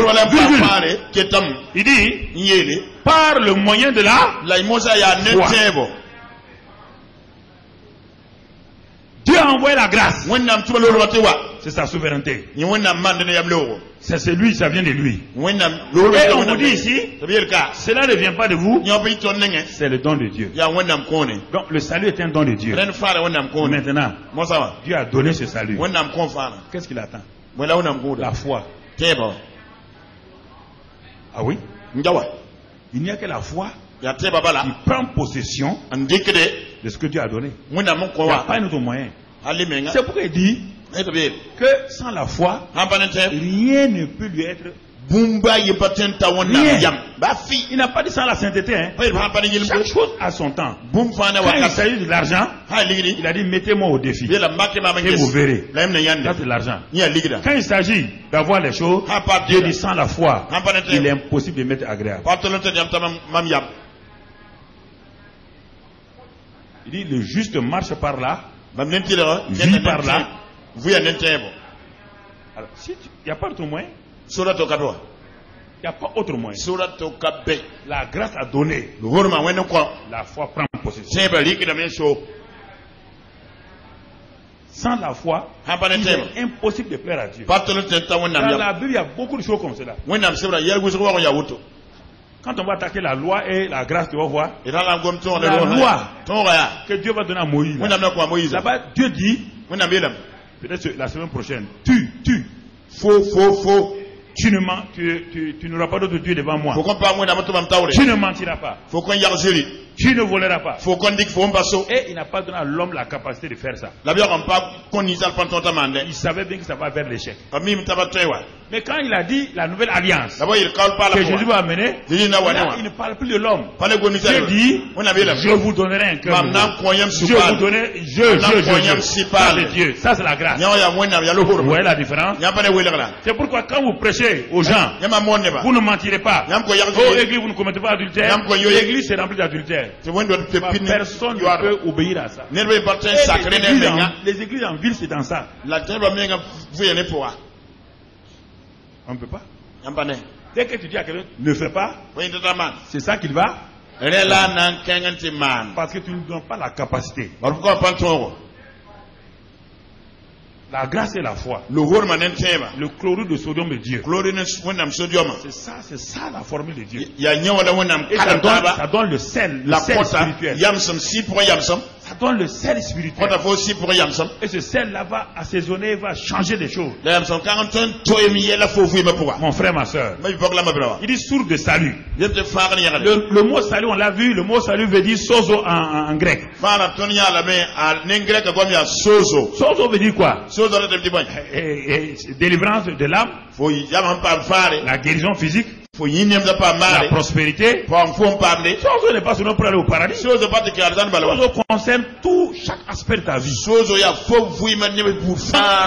Il dit, par le moyen de la foi. Dieu a envoyé la grâce. C'est sa souveraineté. C'est celui, ça vient de lui. Et on vous dit ici, cela ne vient pas de vous, c'est le don de Dieu. Donc le salut est un don de Dieu. Maintenant, Dieu a donné ce salut. Qu'est-ce qu'il attend? La foi. Ah oui? Il n'y a que la foi qui prend possession de ce que Dieu a donné. Il n'y a pas un autre moyen. C'est pourquoi il dit que sans la foi, rien ne peut lui être. Rien. Il n'a pas dit sans la sainteté. Hein. Chaque chose a son temps. Quand il s'agit de l'argent, il a dit mettez-moi au défi. Et vous verrez. Ça c'est l'argent. Quand il s'agit d'avoir les choses, Dieu dit sans la foi, il est impossible de mettre agréable. Il dit le juste marche par là, vit par là. Alors, si il n'y a pas d'autre moyen. Il n'y a pas autre moyen. La grâce a donné. La foi prend possession. Sans la foi, il est impossible de plaire à Dieu. Dans la Bible, il y a beaucoup de choses comme cela. Quand on va attaquer la loi et la grâce, tu vas voir. La loi que Dieu va donner à Moïse. Là-bas, Dieu dit, peut-être la semaine prochaine, tu n'auras pas d'autre Dieu devant moi. Tu ne mentiras pas. Tu ne voleras pas. Et il n'a pas donné à l'homme la capacité de faire ça. Il savait bien que ça va vers l'échec. Mais quand il a dit la nouvelle alliance que Jésus va amener, il ne parle plus de l'homme. Dieu dit, je vous donnerai un cœur. Je vous donnerai, je parle de Dieu. Ça c'est la grâce. Vous voyez la différence? C'est pourquoi quand vous prêchez aux gens, vous ne mentirez pas. Oh église, vous ne commettez pas d'adultère. L'église c'est rempli d'adultère. Personne ne peut obéir à ça. Les églises en ville, c'est dans ça. On ne peut pas. Dès que tu dis à quelqu'un, ne fais pas, c'est ça qu'il va. Parce que tu ne lui donnes pas la capacité. La grâce et la foi. Le chlorure de sodium de Dieu. C'est ça la formule de Dieu. Et ça donne le sel spirituel. Ça donne le sel spirituel. Et ce sel-là va assaisonner, va changer des choses. Mon frère, ma soeur. Il dit source de salut. Le mot salut, on l'a vu, le mot salut veut dire sozo en grec. Sozo veut dire quoi? Délivrance de l'âme, la guérison physique, la prospérité. Sozo n'est pas seulement pour aller au paradis. Sozo concerne tout, chaque aspect de ta vie.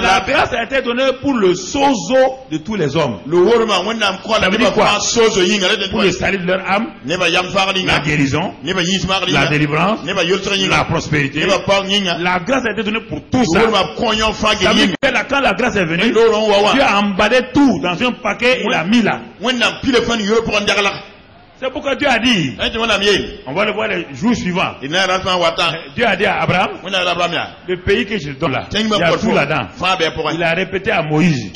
La grâce a été donnée pour le sozo de tous les hommes. Ça veut dire quoi? Pour le salut de leur âme, la guérison, la délivrance, la prospérité. La grâce a été donnée pour tout ça. Ça veut dire que quand la grâce est venue, Dieu a emballé tout dans un paquet et l'a mis là. C'est pourquoi Dieu a dit, on va le voir les jours suivants. Dieu a dit à Abraham, le pays que je te donne là, il y a tout là-dedans. Il a répété à Moïse.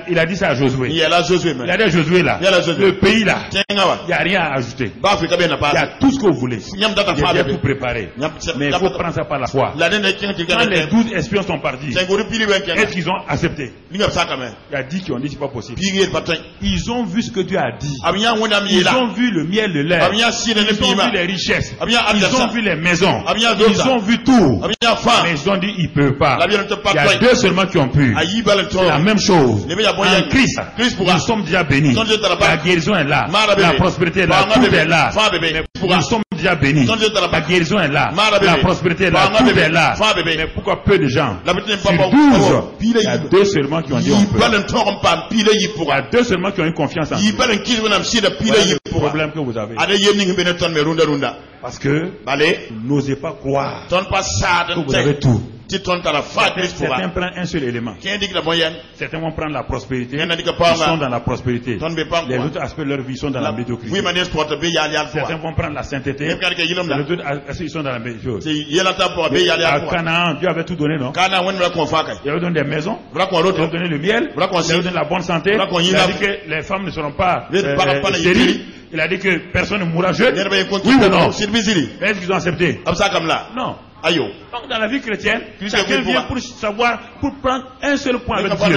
Il a dit ça à Josué. Il a dit à Josué là, le pays là, il n'y a rien à ajouter. Il y a tout ce que vous voulez. Il y a tout préparé. Mais il faut prendre ça par la foi. Quand les 12 espions sont partis, est-ce qu'ils ont accepté? Il y a 10 qui ont dit c'est pas possible. Ils ont vu ce que Dieu a dit. Ils ont vu le miel, le lait. Ils ont vu les richesses. Ils ont vu les maisons. Ils ont vu tout. Mais ils ont dit ils ne peuvent pas. Il y a 2 seulement qui ont pu. C'est la même chose. En Christ, nous sommes déjà bénis. La guérison est là. La prospérité est là. Tout est là. Mais nous sommes déjà bénis. La guérison est là. La prospérité est là. Tout est là. Mais pourquoi peu de gens? Sur 12, il y a 2 seulement qui ont dit on peut. Il y a 2 seulement qui ont eu confiance en Dieu. Le problème que vous avez. Parce que vous n'osez pas croire que vous avez tout. Certains prennent un seul élément. Certains vont prendre la prospérité. Ils sont dans la prospérité. Les autres aspects de leur vie sont dans la médiocrité. Certains vont prendre la sainteté. Les autres aspects sont dans la médiocrité. À Canaan, Dieu avait tout donné, non? Il avait donné des maisons. Il avait donné le miel. Il avait donné la bonne santé. Il a dit que les femmes ne seront pas stériles. Il a dit que personne ne mourra jeune. Oui ou non? Est-ce qu'ils ont accepté? Non. Donc dans la vie chrétienne, chacun vient pour savoir, pour prendre un seul point avec Dieu.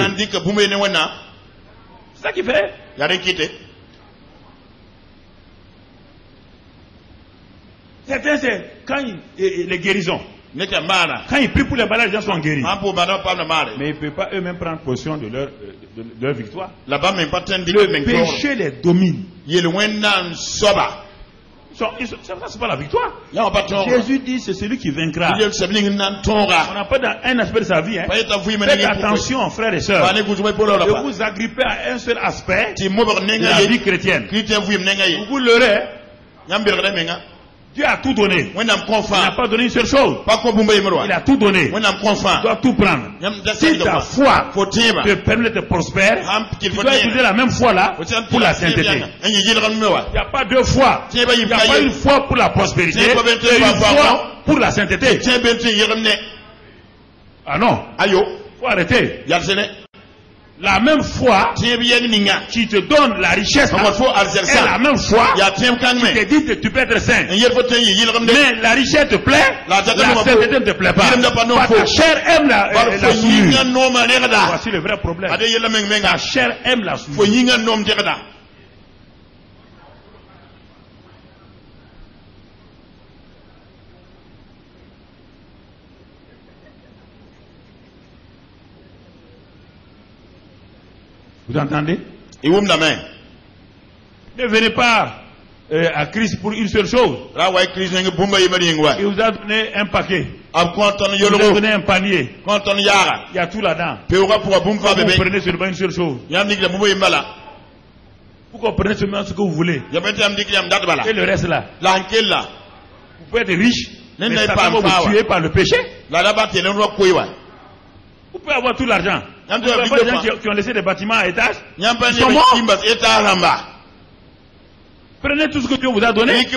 C'est ça qu'il fait. Certains, c'est quand les guérisons. Quand ils prient pour les malades, les gens sont guéris. Mais ils ne peuvent pas eux-mêmes prendre possession de leur victoire. Le péché les domine. C'est pas la victoire. Jésus dit c'est celui qui vaincra. On n'a pas dans un aspect de sa vie. Faites attention, frères et sœurs, de vous agripper à un seul aspect de la vie chrétienne. Vous l'aurez. Dieu a tout donné. Il n'a pas donné une seule chose. Il a tout donné. Tu dois tout prendre. Si ta foi te permet de prospérer, tu dois utiliser la même foi là pour la sainteté. Il n'y a pas 2 fois. Il n'y a pas une foi pour la prospérité et une foi pour la sainteté. Ah non. Il faut arrêter. La même foi qui te donne la richesse est la même foi qui te dit que tu peux être saint. Mais la richesse te plaît, la sainteté ne te plaît pas. Ta chair aime la souillure. Voici le vrai problème. Ta chair aime la souillure. Vous entendez? Ne venez pas à Christ pour une seule chose. Il vous a donné un paquet. Il vous a donné un panier. Il y a tout là-dedans. Vous prenez seulement une seule chose. Pourquoi vous prenez seulement ce que vous voulez? Et le reste là. Vous pouvez être riche, mais ça va vous tuer par le péché. Vous pouvez avoir tout l'argent. des gens qui ont laissé des bâtiments à étage. Ils sont morts. Prenez tout ce que Dieu vous a donné.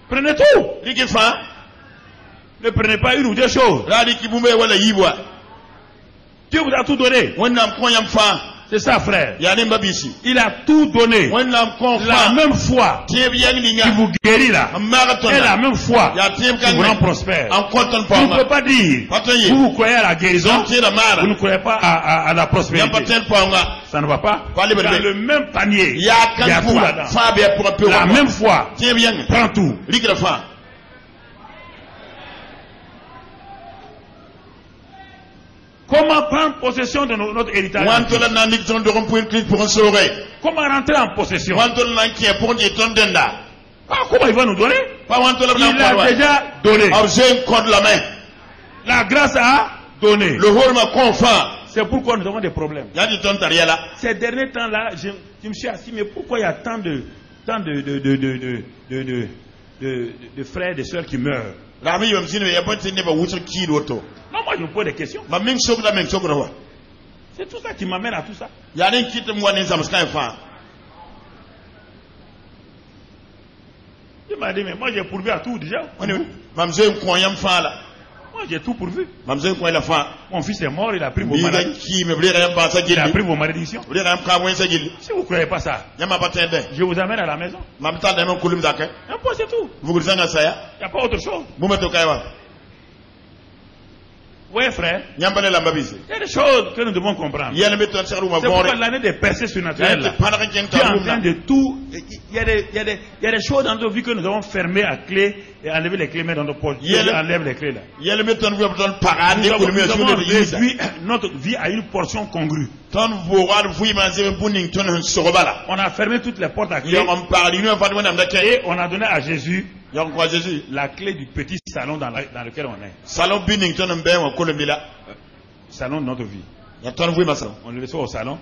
Prenez tout. Ne prenez pas une ou deux choses. Dieu vous a tout donné. C'est ça, frère. Il a tout donné. La même foi qui vous guérit là. Et la même foi qui vous rend prospère. Vous ne pouvez pas dire, vous croyez à la guérison, vous ne croyez pas à la prospérité. Ça ne va pas. Dans le même panier, il y a tout là-dedans. La même foi prend tout. Comment prendre possession de notre héritage? Comment rentrer en possession? Comment il va nous donner? Il a déjà donné. La grâce a donné. C'est pourquoi nous avons des problèmes. Ces derniers temps-là, je me suis assis, mais pourquoi il y a tant de frères et de sœurs qui meurent? Non, moi je me pose des questions. C'est tout ça qui m'amène à tout ça. Il m'a dit, mais moi j'ai pourvu à tout déjà. Moi j'ai tout pourvu. Mon fils est mort, il a pris vos maladies. Il a pris vos malédictions. Si vous ne croyez pas ça, je vous amène à la maison. Un point, c'est tout. Il n'y a pas autre chose. Oui, frère. Il y a des choses que nous devons comprendre. C'est pourquoi l'année des percées surnaturelles, qui est en train de tout. Il y a des choses dans notre vie que nous devons fermer à clé et enlever les clés, mettre dans nos poches. Dieu enlève les clés là. Nous avons réduit notre vie à une portion congrue. On a fermé toutes les portes à clé. Et on a donné à Jésus la clé du petit salon dans lequel on est. Salon de notre vie. On le reçoit au salon.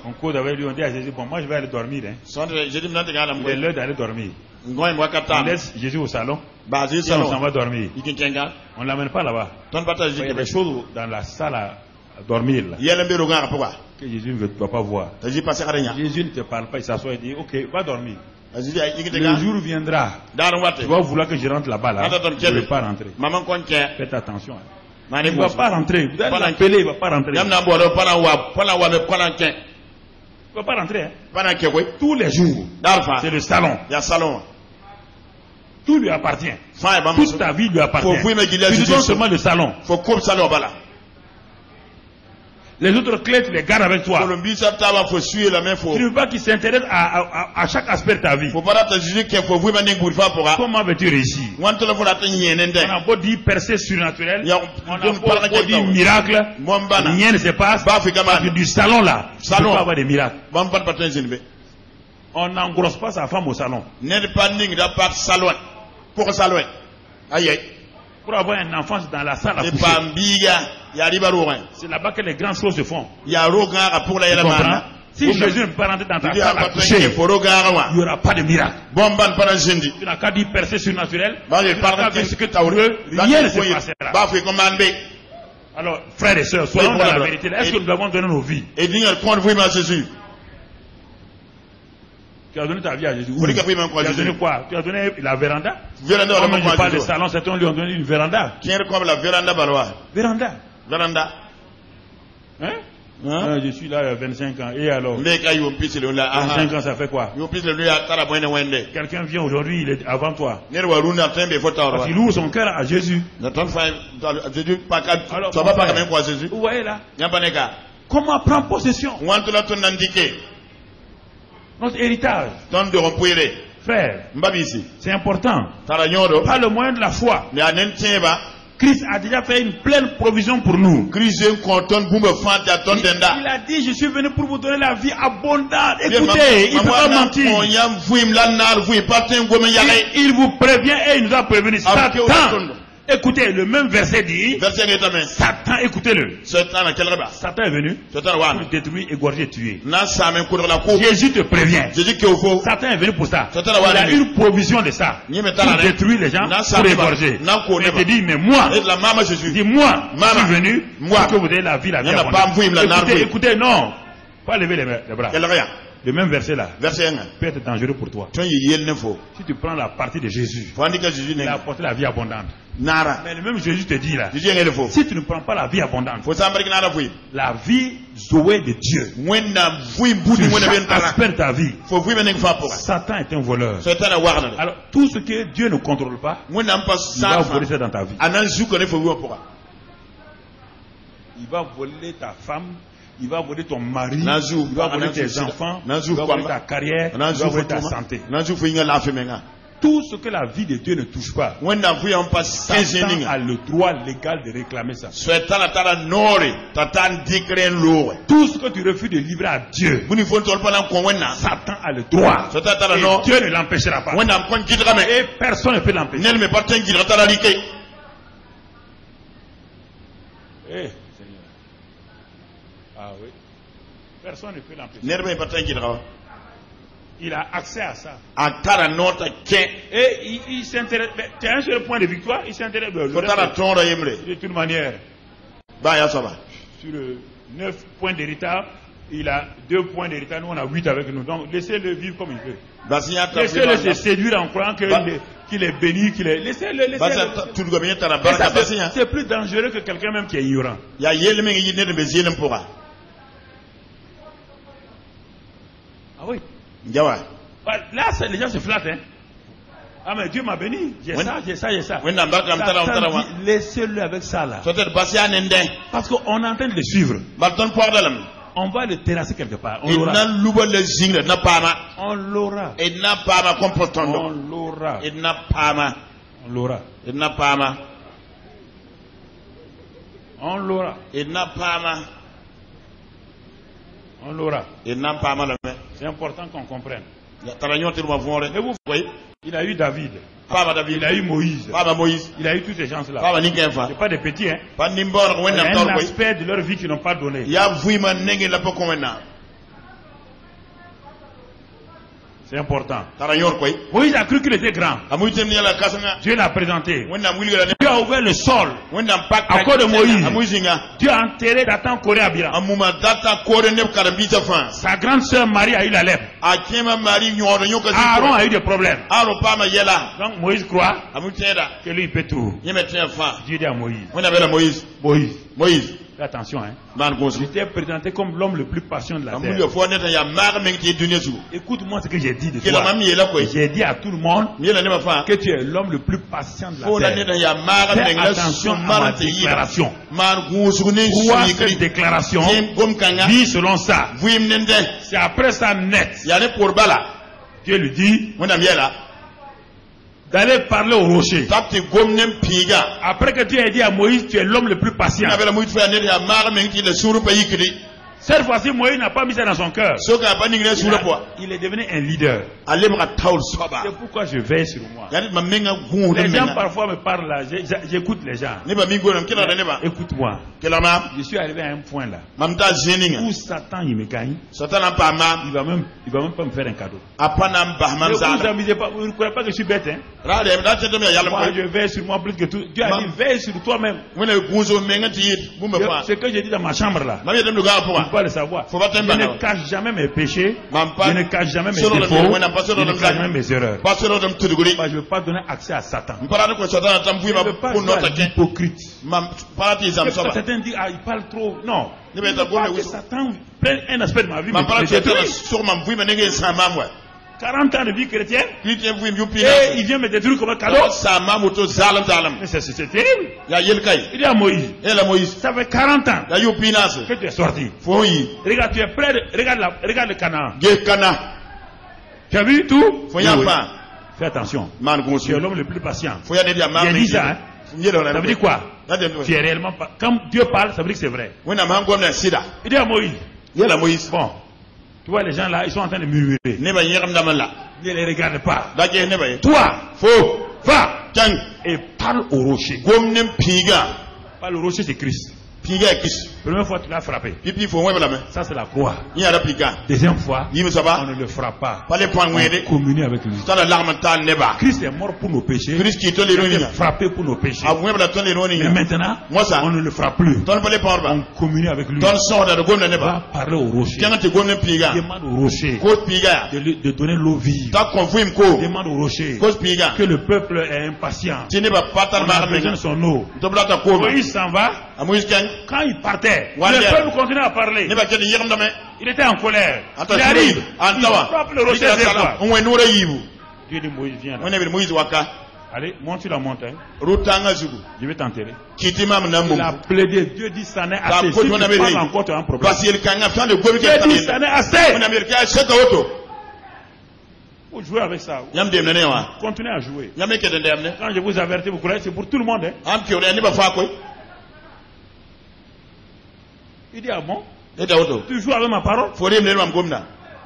On cause avec lui, on dit à Jésus, bon, moi je vais aller dormir. Il est l'heure d'aller dormir. On laisse Jésus au salon. Et on s'en va dormir. On ne l'amène pas là-bas. Il y a des choses dans la salle à dormir là, que Jésus ne doit pas voir. Jésus ne te parle pas, il s'assoit et dit, ok, va dormir. Le jour viendra, tu vas vouloir que je rentre là-bas, là. Je ne vais pas rentrer. Faites attention. Il ne va pas rentrer. Vous allez l'appeler, il ne va pas rentrer. Il ne va pas rentrer. Hein. Tous les jours, c'est le salon. Tout lui appartient. Toute ta vie lui appartient. Tu donnes seulement le salon. Les autres clés, tu les gardes avec toi. Tu ne veux pas qu'il s'intéresse à chaque aspect de ta vie. Comment veux-tu réussir? On a beau dire percée surnaturelle, on a beau dire miracle, rien ne se passe. Parce que du salon là, tu ne peux pas avoir des miracles. On n'engrosse pas sa femme au salon. Pour avoir un enfant dans la salle à coucher. C'est là-bas que les grandes choses se font. Tu comprends? Si Jésus ne peut pas rentrer dans ta salle à coucher, il n'y aura pas de miracle. Tu n'as qu'à dire percée surnaturelle. Tu n'as qu'à dire ce que tu as heureux. Rien ne se passera. Alors, frères et sœurs, soyons dans la vérité. Est-ce que nous avons donné nos vies? Tu as donné ta vie à Jésus. Tu as donné quoi? Tu as donné la véranda? Quand je parle de salon, certains lui ont donné une véranda. Véranda. Hein? Je suis là 25 ans. Et alors? 25 ans, ça fait quoi? Quelqu'un vient aujourd'hui, il est avant toi. Parce qu'il ouvre son cœur à Jésus. Alors, vous voyez là? Comment prendre possession? Notre héritage. Frère, c'est important. Par le moyen de la foi. Christ a déjà fait une pleine provision pour nous. Il a dit, je suis venu pour vous donner la vie abondante. Écoutez, il ne peut pas mentir. Il vous prévient et il nous a prévenu. Satan Écoutez, le même verset dit, Satan, écoutez-le. Satan est venu pour détruire, égorger et tuer. Jésus te prévient. Satan est venu pour ça. Il a une provision de ça. Pour détruire les gens, pour égorger. Il te dit, mais moi, je suis venu pour que vous ayez la vie abondante. Écoutez, non. Pas lever les bras. Le même verset là peut être dangereux pour toi. Si tu prends la partie de Jésus, il a apporté la vie abondante. Mais le même Jésus te dit là, si tu ne prends pas la vie abondante, la vie Zoé de Dieu, tu aspères ta vie. Satan est un voleur. Alors tout ce que Dieu ne contrôle pas, il va voler ça dans ta vie. Il va voler ta femme. Il va voler ton mari, il va voler tes enfants, il va voler ta carrière, il va voler ta santé. Tout ce que la vie de Dieu ne touche pas, Satan a le droit légal de réclamer ça. Tout ce que tu refuses de livrer à Dieu, Satan a le droit. Et Dieu ne l'empêchera pas. Et personne ne peut l'empêcher. Ah oui. Personne ne peut l'empêcher. Il a accès à ça. Et il s'intéresse. Tu as un seul point de victoire, il s'intéresse. De toute manière. Sur 9 points d'héritage, il a 2 points d'héritage. Nous, on a 8 avec nous. Donc, laissez-le vivre comme il veut. Laissez-le se séduire en croyant qu'il est béni. Laissez-le. C'est plus dangereux que quelqu'un même qui est ignorant. Ah oui. Là, les gens se flattent. Hein? Ah, mais Dieu m'a béni. J'ai ça. Laissez-le avec ça là. Parce qu'on est en train de le suivre. On va le terrasser quelque part. On l'aura. C'est important qu'on comprenne. Et vous voyez, il a eu David. Il a eu Moïse. Il a eu tous ces gens-là. Ce pas des petits, hein. Il y a un aspect de leur vie qu'ils n'ont pas donné. C'est important. Moïse a cru qu'il était grand. Dieu l'a présenté. Dieu a ouvert le sol. À cause de Moïse, Dieu a enterré Dathan Koré Abira. Sa grande sœur Marie a eu la lèpre. Aaron a eu des problèmes. Donc Moïse croit que lui il peut tout. Dieu dit à Moïse. Moïse. Fais attention, hein. Je t'ai présenté comme l'homme le plus patient de la terre. Écoute-moi ce que j'ai dit de toi. J'ai dit à tout le monde que tu es l'homme le plus patient de la terre. Fais attention à ma déclaration. Crois cette déclaration. Vis selon ça. C'est après ça net. Dieu lui dit d'aller parler au rocher. Après que Dieu a dit à Moïse, tu es l'homme le plus patient. Cette fois-ci, Moïse n'a pas mis ça dans son cœur. Il est devenu un leader. C'est pourquoi je veille sur moi. Les gens parfois me parlent là, j'écoute les gens. Écoute-moi. Je suis arrivé à un point là où Satan il me gagne. Il va même pas me faire un cadeau. Ne vous amusez pas, vous ne croyez pas que je suis bête, hein? Moi, je veille sur moi plus que tout. Dieu a dit veille sur toi-même. Ce que j'ai dit dans ma chambre là, il faut le savoir. Je ne cache jamais mes péchés, je ne cache jamais mes défauts, je ne cache jamais mes erreurs. Je ne veux pas donner accès à Satan. Je ne veux pas être hypocrite. Certains disent, il parle trop. Non. Je ne veux pas que Satan prenne un aspect de ma vie. 40 ans de vie chrétienne, et il vient me détruire comme un cadeau. Mais c'est terrible. Il dit à Moïse, ça fait 40 ans que tu es sorti. Regarde, tu es près de, regarde le Canaan. Tu as vu tout? Fais attention. Tu es l'homme le plus patient. J'ai dit ça, hein? Ça veut dire quoi? Tu es réellement pas. Quand Dieu parle, ça veut dire que c'est vrai. Il dit à Moïse, bon, tu vois les gens là, ils sont en train de murmurer. Ne les regarde pas. Toi, va, et parle au rocher. Pas le rocher, c'est Christ. Première fois, tu l'as frappé. Ça, c'est la croix. Deuxième fois, on ne le frappe pas. On communie avec lui. Christ est mort pour nos péchés. Il est frappé pour nos péchés. Mais maintenant, on ne le frappe plus. On communie avec lui. On va parler au rocher. Demande au rocher de donner l'eau vive. Demande au rocher que le peuple est impatient. On a besoin de son eau. Moïse s'en va. Quand il partait, le peuple continuait à parler. Il était en colère. Il arrive. Il frappe le rocher des fois. Dieu dit Moïse, viens là. Allez, monte sur la montagne. Je vais t'enterrer. Il a plaidé. Dieu dit ça n'est assez. Si tu parles encore, tu as un problème. Dieu dit ça n'est assez. Vous jouez avec ça. Continuez à jouer. Quand je vous avertis, vous croyez c'est pour tout le monde. Il dit, ah bon? Tu joues avec ma parole?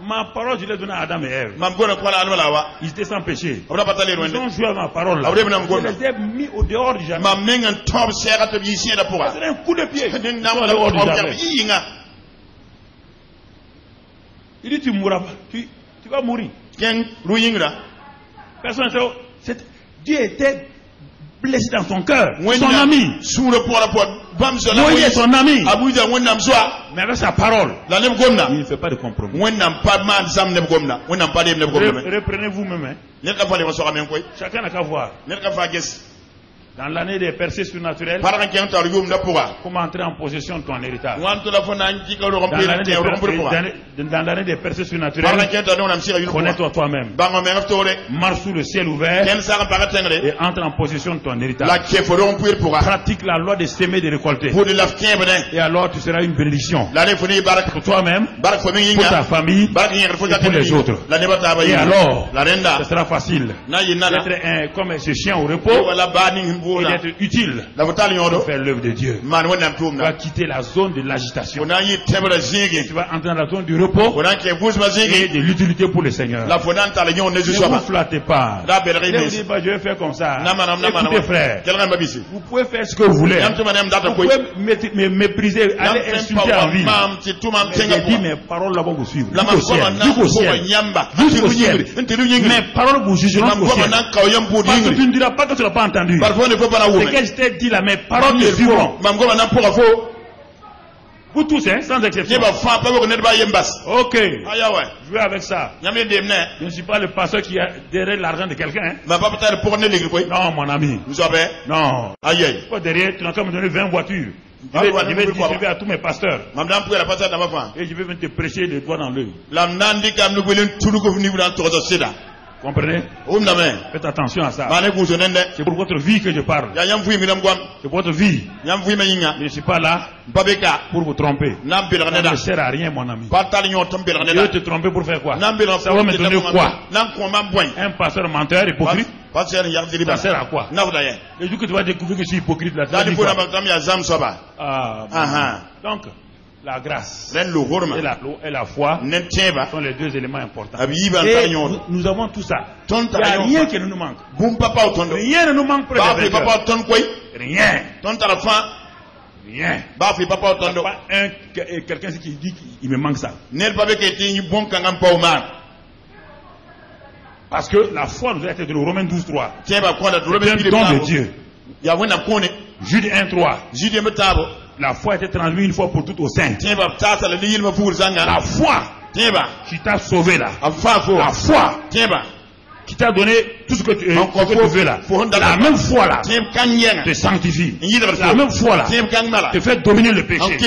Ma parole, je l'ai donnée à Adam et Ève. Ils étaient sans péché. Ils ont joué avec ma parole. Je les ai mis au dehors du jardin. C'est un coup de pied. Ils sont au dehors du jardin. Il dit, tu mourras pas. Tu vas mourir. Personne ne sait. Dieu était blessé dans son cœur. Son ami. Moïse est son ami. Mais avec sa parole, il ne fait pas de compromis. Reprenez vous-même. Chacun n'a qu'à voir. Dans l'année des percées surnaturelles, comment entrer en possession de ton héritage. Dans l'année des percées surnaturelles, connais-toi toi-même. Marche sous le ciel ouvert et entre en possession de ton héritage. Pratique la loi de s'aimer et de récolter. Et alors tu seras une bénédiction pour toi-même, pour ta famille et pour les autres. Et alors, ce sera facile d'être comme ce chien au repos. Et d'être utile pour faire l'œuvre de Dieu. Tu vas quitter la zone de l'agitation. Tu vas entrer dans la zone du repos et de l'utilité pour le Seigneur. Ne vous flattez pas. Ne vous dites pas, je vais faire comme ça. Écoutez frère, vous pouvez faire ce que vous voulez. Vous pouvez me mépriser, aller insulter en vie. Mais j'ai dit mes paroles là-bas vous suivre. Jusqu'au ciel. Jusqu'au ciel. Mes paroles vous jugeront au ciel. Parce que tu ne diras pas que tu n'as pas entendu. Ce que je t'ai dit là, mes paroles te suivront. Vous tous, hein, sans exception. Ok. Jouez avec ça. Je ne suis pas le pasteur qui a derrière l'argent de quelqu'un. Hein. Non, mon ami. Non. Pas derrière, tu n'as qu'à me donner 20 voitures. Je vais distribuer à tous mes pasteurs. Et je vais venir te prêcher les doigts dans l'œil. Comprenez? Faites attention à ça. C'est pour votre vie que je parle. C'est pour votre vie. Je ne suis pas là pour vous tromper. Ça ne sert à rien, mon ami. Je vais te tromper pour faire quoi? Ça va me donner quoi? Un pasteur menteur, hypocrite. Ça sert à quoi? Le jour que tu vas découvrir que je suis hypocrite là, donc, la grâce et la foi sont les deux éléments importants. Et nous avons tout ça. Il n'y a rien qui ne nous manque. Rien ne nous manque pour les rien. Rien. Pas quelqu'un qui dit qu'il me manque ça. Parce que la foi nous a été donnée. Romains 12:3. C'est un don de Dieu. Jude 1:3. La foi a été transmise une fois pour toutes aux saints. La foi qui t'a sauvé là. La foi qui t'a donné tout ce que tu veux là. La même foi là te sanctifie. La même foi là te fait dominer le péché.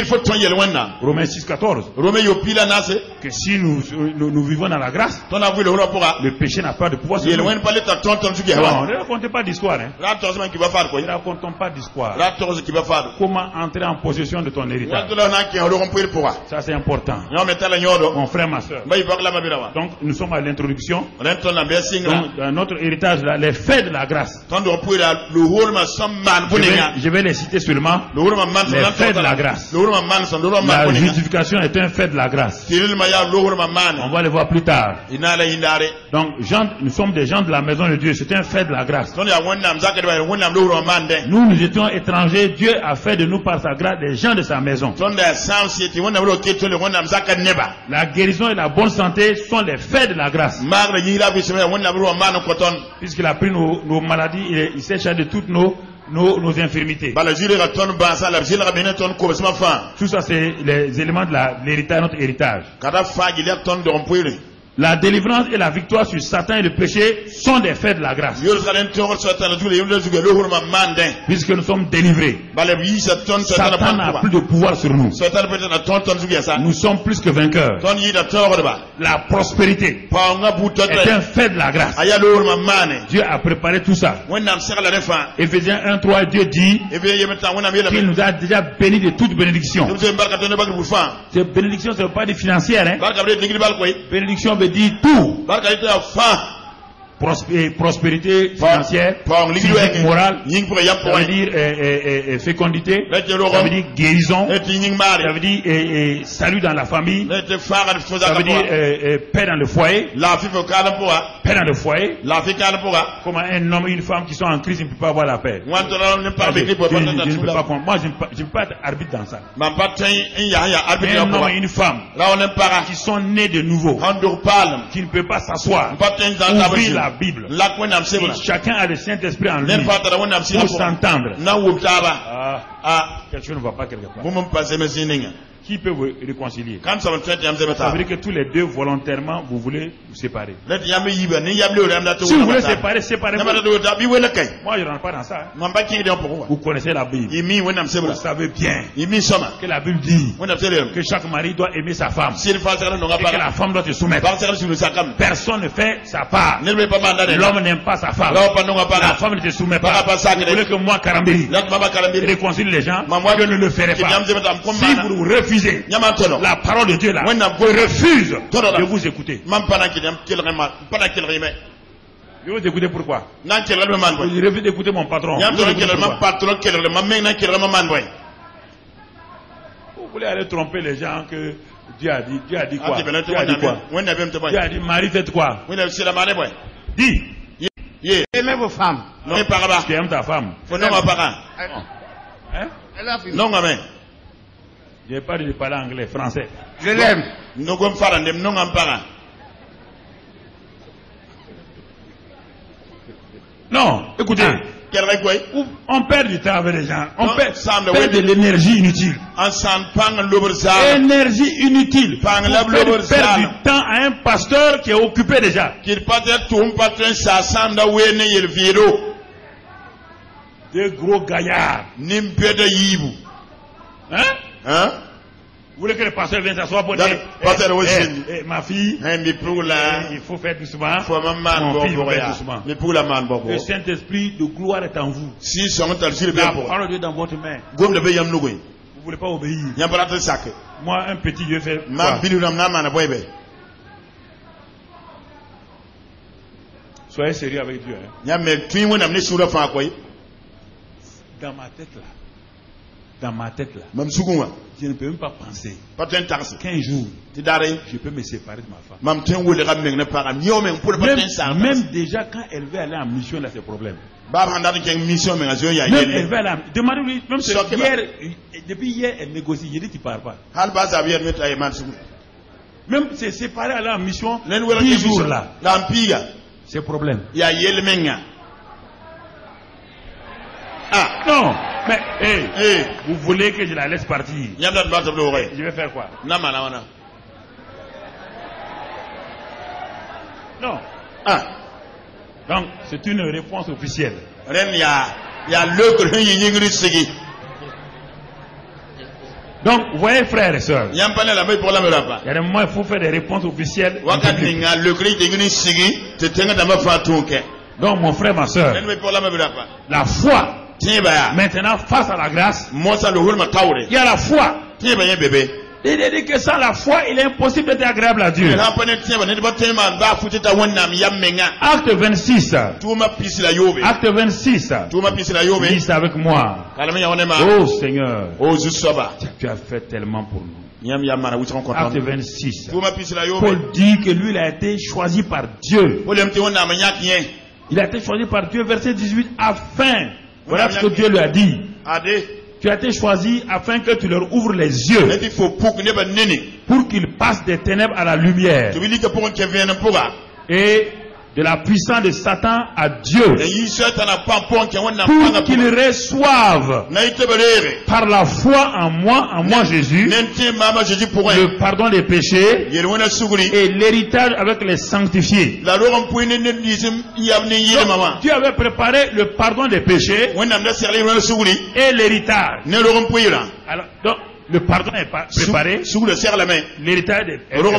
Romains 6:14. Que si nous vivons dans la grâce, le péché n'a pas de pouvoir sur nous. Non, ne racontez pas d'histoire. Hein. Ne racontons pas d'histoire. Comment entrer en possession de ton héritage. Ça c'est important. Mon frère, ma soeur. Donc nous sommes à l'introduction. Donc, notre héritage héritage, les faits de la grâce. Je vais les citer seulement. Les faits de la grâce. La justification est un fait de la grâce. On va le voir plus tard. Donc, nous sommes des gens de la maison de Dieu. C'est un fait de la grâce. Nous étions étrangers. Dieu a fait de nous par sa grâce des gens de sa maison. La guérison et la bonne santé sont les faits de la grâce. Puisqu'il a pris nos maladies, il s'est chargé de toutes nos infirmités. Tout ça, c'est les éléments de l'héritage, notre héritage. La délivrance et la victoire sur Satan et le péché sont des faits de la grâce. Puisque nous sommes délivrés, Satan n'a plus de pouvoir sur nous. Nous sommes plus que vainqueurs. La prospérité est un fait de la grâce. Dieu a préparé tout ça. Éphésiens 1:3, Dieu dit qu'il nous a déjà bénis de toute bénédiction. Cette bénédiction, ce n'est pas des financières. Bénédiction veut dire tout. Prospérité financière, physique, morale, ça veut dire fécondité, ça veut dire guérison, ça veut dire salut dans la famille, ça veut dire paix dans le foyer, paix dans le foyer. Comment un homme et une femme qui sont en crise ne peut pas avoir la paix? Moi, je ne peux pas être arbitre dans ça. Un homme et une femme qui sont nés de nouveau, qui ne peuvent pas s'asseoir, ouvrir la Bible. Et chacun a le Saint-Esprit en lui pour s'entendre. Quelque chose ne va pas quelque part. Qui peut vous réconcilier? Ça veut dire que tous les deux volontairement vous voulez vous séparer. Si vous voulez séparer, séparez-vous. Moi je ne rentre pas dans ça. Vous connaissez la Bible. Vous savez bien que la Bible dit que chaque mari doit aimer sa femme et que la femme doit se soumettre. Personne ne fait sa part. L'homme n'aime pas sa femme. La femme ne se soumet pas. Vous voulez que moi, Karambiri, réconcilie les gens? Je ne le ferai pas. Si vous refusez la parole de Dieu là, je refuse de vous écouter. Je vais vous écouter pourquoi? Je refuse d'écouter mon patron. Vous voulez aller tromper les gens que Dieu a dit. Dieu a dit quoi? Dieu a dit quoi? Dieu a dit Marie, faites quoi? Dis. Aimez vos femmes. Tu aimes ta femme. Non, amen. Je n'ai pas de parler anglais, français. Je l'aime. Non, écoutez. On perd du temps avec les gens. On perd de l'énergie inutile. Énergie inutile. Vous perdre du temps à un pasteur qui est occupé déjà. Deux gros gaillards. Hein? Vous voulez que le pasteur vienne s'asseoir pour dire ma fille, il faut faire doucement. Mon fils, il faut faire doucement. Le Saint-Esprit de gloire est en vous. La parole de Dieu dans votre main. Vous ne voulez pas obéir. Moi, un petit, je fais quoi? Soyez sérieux avec Dieu. Hein? Dans ma tête là, je ne peux même pas penser qu'un jour je peux me séparer de ma femme. Même déjà quand elle veut aller en mission, là c'est problème. Même elle veut aller demandez-lui, même hier, depuis hier elle négocie, je dis tu pars pas. Même c'est séparé aller en mission 10 jours là, c'est problème. Non, mais vous voulez que je la laisse partir? Je vais faire quoi? Non. Donc, c'est une réponse officielle. Donc, vous voyez, frères et sœurs, il y a des moments il faut faire des réponses officielles. Donc, mon frère, ma sœur, la foi, maintenant, face à la grâce, il y a la foi. Il dit que sans la foi, il est impossible d'être agréable à Dieu. Acte 26. Acte 26. Dis ça avec moi. Oh Seigneur, tu as fait tellement pour nous. Acte 26. Paul dit que lui, il a été choisi par Dieu. Il a été choisi par Dieu, verset 18, afin. Voilà ce que Dieu lui a dit. Tu as été choisi afin que tu leur ouvres les yeux pour qu'ils passent des ténèbres à la lumière et de la puissance de Satan à Dieu, pour qu'ils reçoivent par la foi en moi Jésus, le pardon des péchés et l'héritage avec les sanctifiés. Donc, Dieu avait préparé le pardon des péchés et l'héritage. Alors, donc, le pardon est préparé, l'héritage est préparé.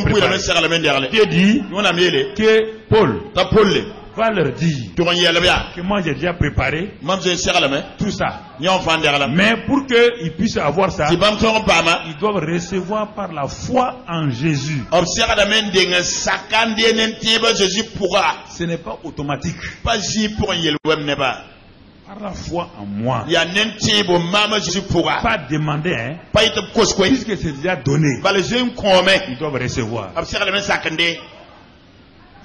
Dieu dit que Paul va leur dire que moi j'ai déjà préparé tout ça. Mais pour qu'ils puissent avoir ça, ils doivent recevoir par la foi en Jésus. Ce n'est pas automatique. Par la foi en moi. Pas demander, hein. Puisque c'est déjà donné. Ils doivent recevoir.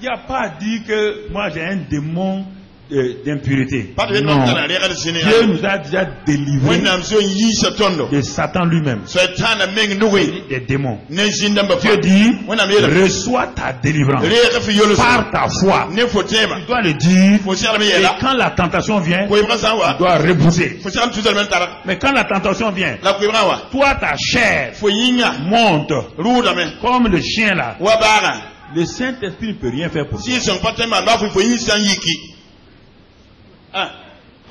Il n'y a pas dit que moi j'ai un démon d'impurité. Non. Dieu nous a déjà délivrés de Satan lui-même. Des démons. Dieu dit, reçois ta délivrance par ta foi. Tu dois le dire. Et quand la tentation vient, tu dois repousser. Mais quand la tentation vient, toi ta chair monte comme le chien là. Le Saint-Esprit ne peut rien faire pour toi.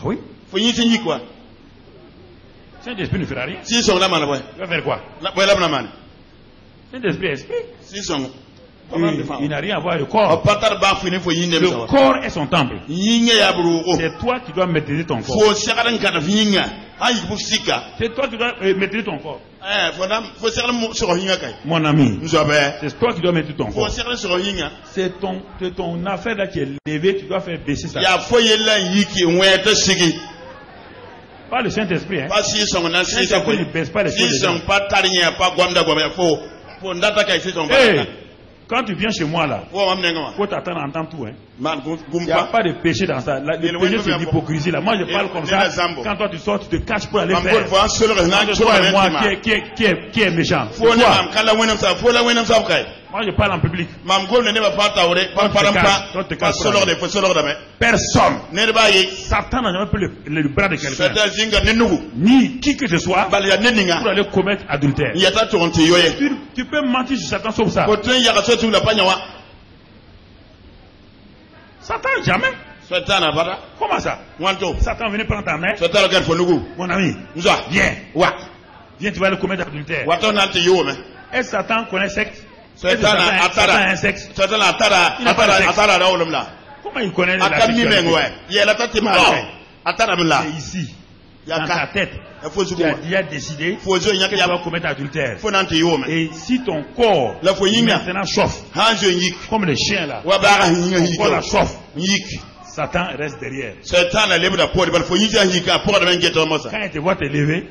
Oui. Le Saint-Esprit ne fera rien. Il va faire quoi? Saint-Esprit explique. Il n'a rien à voir avec le corps. Le corps est son temple. C'est toi qui dois maîtriser ton corps. C'est toi qui dois maîtriser ton corps. Mon ami, c'est toi qui dois maîtriser ton corps. C'est ton affaire là qui est levée, tu dois faire baisser ça. Pas le Saint-Esprit. Hein. Saint-Esprit ne baisse pas les choses. Hey, quand tu viens chez moi là, il faut t'attendre à entendre tout. Hein. Il n'y a pas de péché dans ça. Le péché c'est l'hypocrisie là. Moi je parle comme ça. Quand toi tu sors, tu te caches pour aller faire. Toi et moi qui est méchant. Moi je parle en public. Personne. Satan n'a jamais pris le bras de quelqu'un. Ni qui que ce soit pour aller commettre adultère. Tu peux mentir sur Satan sauf ça. Satan jamais. Comment ça? Satan venait prendre ta main. Mon ami, viens. Viens, tu vas aller commettre adultère. Est-ce que Satan connaît sexe? Satan a un sexe. Il n'a pas de sexe. Comment il connaît la sexualité? C'est ici, dans ta tête. Tu as déjà décidé que tu vas commettre adultère. Et si ton corps maintenant chauffe, comme le chien là, ton corps la chauffe, Satan reste derrière. Quand il te voit te lever,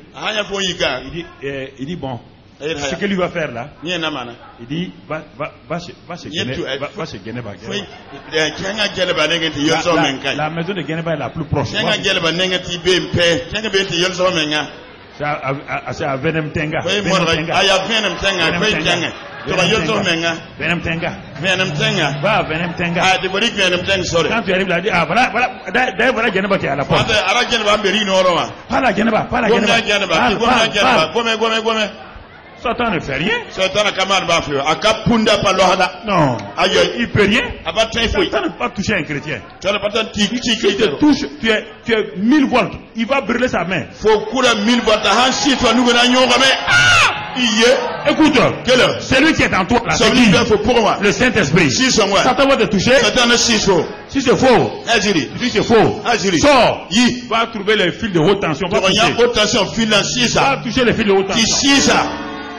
il dit bon. Ce que lui va faire là, il dit va chez Geneba. La maison de Geneba est la plus proche. C'est à Venemtenga. Va à Venemtenga. Quand tu arrives là, dis voilà Geneba qui est à la porte. Pas la Geneba. Satan ne fait rien. Non. Il peut rien. Satan ne peut pas toucher un chrétien. Si te touche, tu es 1000 volts. Il va brûler sa main. Écoute, celui qui est en toi, là, c'est qui? Le Saint-Esprit. Satan va te toucher. Si c'est faux, sors. Va trouver les fils de haute tension. Va toucher les fils de haute tension.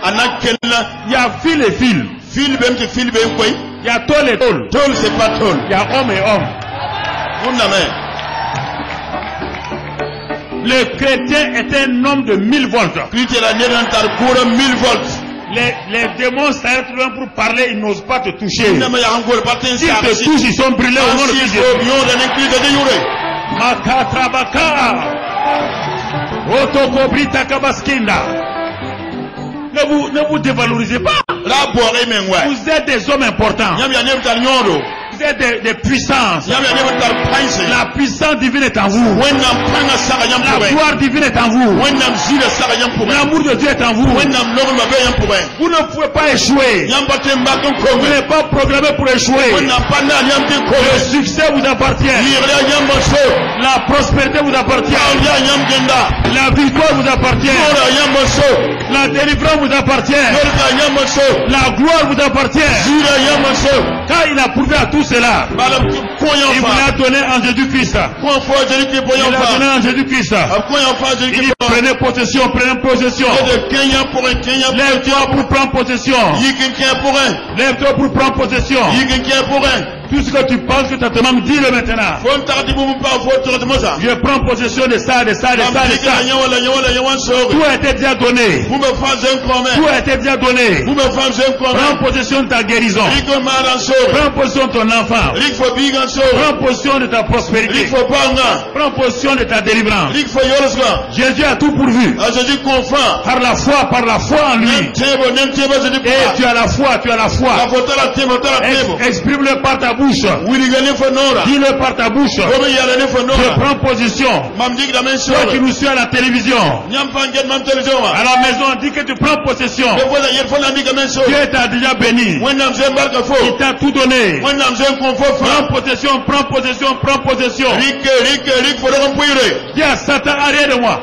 Il y a fil et fil. Il y a tôle et tôle. Tôle, c'est pas tôle. Il y a homme et homme. Le chrétien est un homme de 1000 volts. Les démons s'arrêtent loin pour parler, ils n'osent pas te toucher. S'ils te touchent, ils sont brûlés au nom de Jésus. Makatrabaka. Otokobrita kabaskinda. Ne vous dévalorisez pas. Vous êtes des hommes importants. Vous êtes des puissances. La puissance divine est en vous. La gloire divine est en vous. L'amour de Dieu est en vous. Vous ne pouvez pas échouer. Vous n'êtes pas programmé pour échouer. Le succès vous appartient. La prospérité vous appartient. La victoire vous appartient. La délivrance vous appartient. La gloire vous appartient. Quand il a prouvé à tout cela, il vous l'a donné en Jésus-Christ. Il l'a donné en Jésus-Christ. Il dit prenez possession, prenez possession. Lève-toi pour prendre possession. Lève-toi pour prendre possession. Tout ce que tu penses que tu te manques, dis-le maintenant. Je prends possession de ça, de ça, de ça, de ça. Tout a été déjà donné. Tout a été déjà donné. Prends possession de ta guérison. Prends possession de ton enfant. Prends possession de ta prospérité. Prends possession de ta délivrance. Jésus a tout pourvu. Par la foi en lui. Et tu as la foi, tu as la foi. Exprime-le par ta bouche. Dis-le par ta bouche. Je prends position. Toi qui nous suis à la télévision, à la maison, dis que tu prends possession. Dieu t'a déjà béni. Il t'a tout donné. Prends possession, prends possession, prends possession. Dis à Satan, arrière de moi.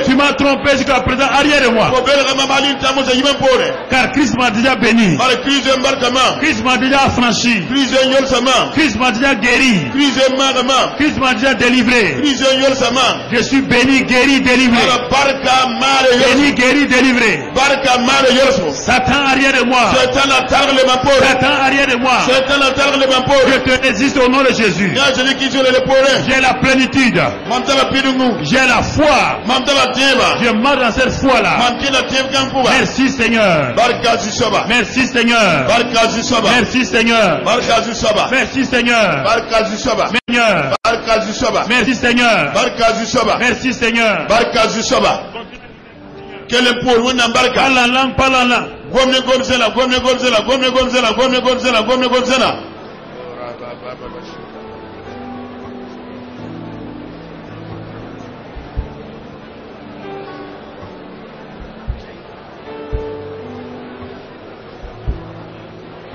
Tu m'as trompé jusqu'à présent, arrière de moi. Car Christ m'a déjà béni. Christ m'a déjà affranchi. Christ m'a déjà guéri. Christ m'a déjà délivré. Je suis béni, guéri, délivré. Béni, guéri, délivré. Satan arrière de moi. Satan arrière de moi. Je te résiste au nom de Jésus. J'ai la plénitude. J'ai la foi. Je marche dans cette foi-là. Merci Seigneur. Merci Seigneur. Merci Seigneur. Merci Seigneur. Merci Seigneur. Merci Seigneur. Quel est pour vous n'embarque? Parle en langue, parle en langue.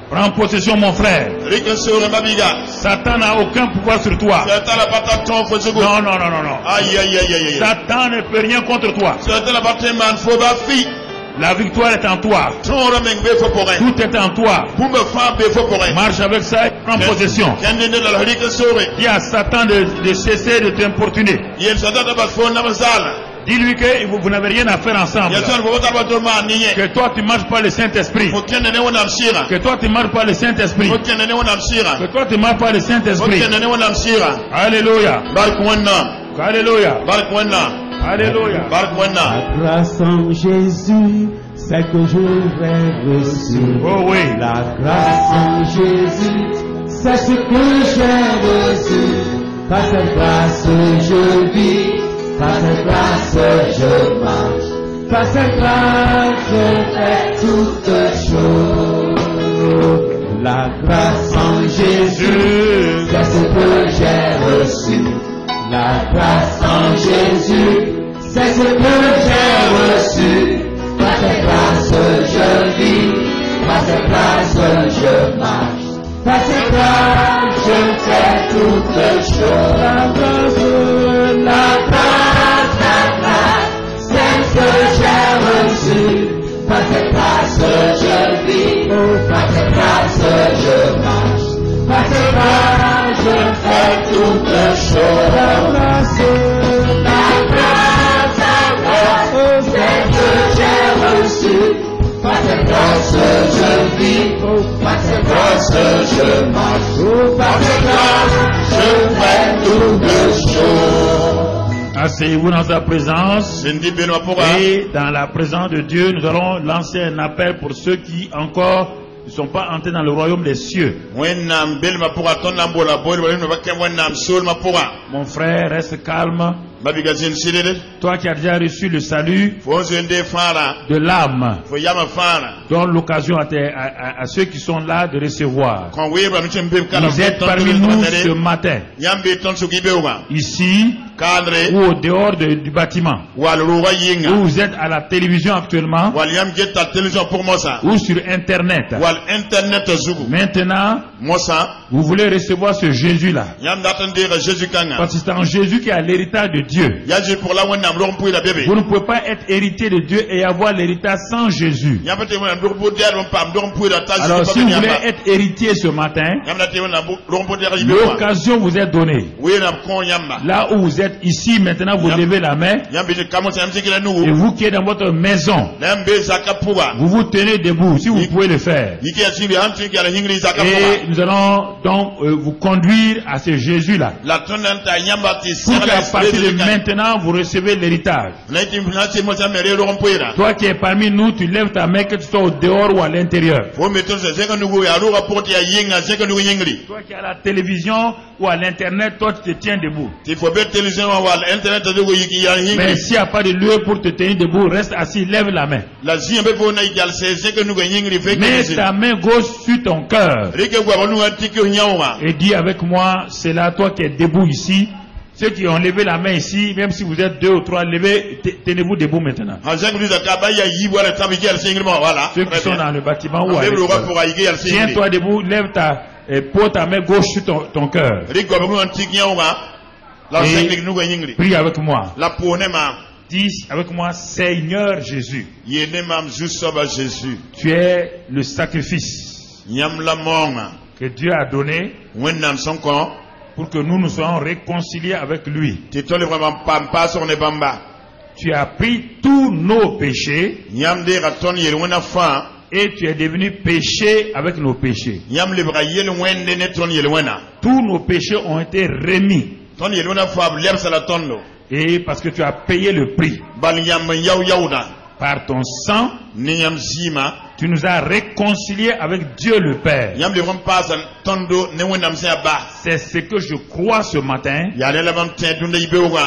Prends possession, mon frère. Satan n'a aucun pouvoir sur toi. Non, non, non, non, non. Satan ne peut rien contre toi. La victoire est en toi. Tout est en toi. Marche avec ça et prends possession. Dis à Satan de cesser de t'importuner. Dis-lui que vous n'avez rien à faire ensemble. Que toi tu marches par le Saint-Esprit. Que toi tu marches par le Saint-Esprit. Que toi tu marches par le Saint-Esprit. Alléluia. Alléluia. Alléluia. La grâce en Jésus, c'est que j'aurais reçu. Oh oui. La grâce en Jésus, c'est ce que j'ai reçu. Par cette grâce je vis. Par cette grâce je marche, par cette grâce je fais toutes choses. La grâce en Jésus, c'est ce que j'ai reçu. La grâce en Jésus, c'est ce que j'ai reçu. Par cette grâce je vis, par cette grâce je marche, par cette grâce je fais toutes choses. La grâce, c'est ce que j'ai reçu. Par cette grâce je vis, par cette grâce je marche, par cette grâce je fais toutes choses. La grâce, c'est ce que j'ai reçu. grâce je vis, par sa grâce je marche, par sa grâce je fais toutes choses. Asseyez-vous dans sa présence. Et dans la présence de Dieu, nous allons lancer un appel pour ceux qui encore ne sont pas entrés dans le royaume des cieux. Mon frère, reste calme. Toi qui as déjà reçu le salut de l'âme, donne l'occasion à ceux qui sont là de recevoir. Vous êtes parmi nous ce matin, ici ou au dehors du bâtiment, ou vous êtes à la télévision actuellement, ou sur internet. Maintenant, vous voulez recevoir ce Jésus-là, parce que c'est en Jésus qui a l'héritage de Dieu. Vous ne pouvez pas être héritier de Dieu et avoir l'héritage sans Jésus. Alors si vous voulez être héritier ce matin, l'occasion vous est donnée. Là où vous êtes ici, maintenant vous levez la main. Et vous qui êtes dans votre maison, vous vous tenez debout si vous pouvez le faire. Et nous allons donc vous conduire à ce Jésus-là, pour qu'à partir de maintenant vous recevez l'héritage. Toi qui es parmi nous, tu lèves ta main, que tu sois au dehors ou à l'intérieur. Toi qui es à la télévision ou à l'internet, toi tu te tiens debout. Mais s'il n'y a pas de lieu pour te tenir debout, reste assis, lève la main. Mets ta main gauche sur ton cœur et dis avec moi, c'est là, toi qui es debout ici. Ceux qui ont levé la main ici, même si vous êtes 2 ou 3, levez, tenez-vous debout maintenant. Ceux qui sont dans le bâtiment ou à l'extérieur, tiens-toi debout, lève pose ta main gauche sur ton cœur. Et prie avec moi. Dis avec moi, Seigneur Jésus. Tu es le sacrifice que Dieu a donné pour que nous nous soyons réconciliés avec lui. Tu as pris tous nos péchés et tu es devenu péché avec nos péchés. Tous nos péchés ont été remis. Et parce que tu as payé le prix. Par ton sang, tu nous as réconciliés avec Dieu le Père. C'est ce que je crois ce matin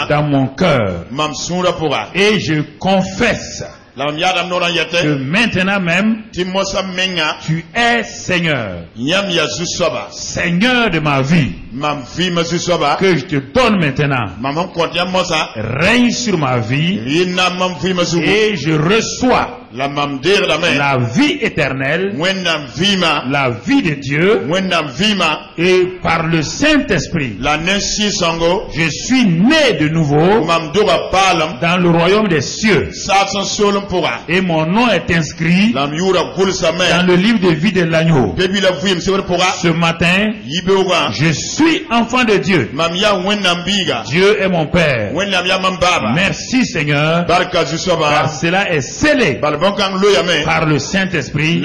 dans mon cœur. Et je confesse que maintenant même, tu es Seigneur. Seigneur de ma vie. Que je te donne maintenant. Règne sur ma vie. Et je reçois la vie éternelle, la vie de Dieu, et par le Saint-Esprit, je suis né de nouveau dans le royaume des cieux. Et mon nom est inscrit dans le livre de vie de l'agneau. Ce matin, je suis enfant de Dieu. Dieu est mon Père. Merci Seigneur, car cela est scellé par le Saint-Esprit,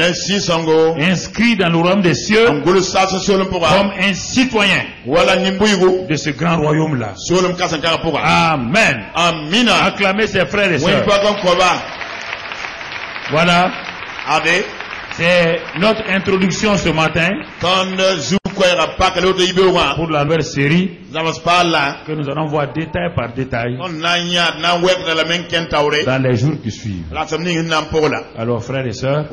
inscrit dans le royaume des cieux comme un citoyen de ce grand royaume-là. Amen. Acclamez ses frères et sœurs. Voilà. C'est notre introduction ce matin pour la nouvelle série que nous allons voir détail par détail dans les jours qui suivent. Alors frères et sœurs,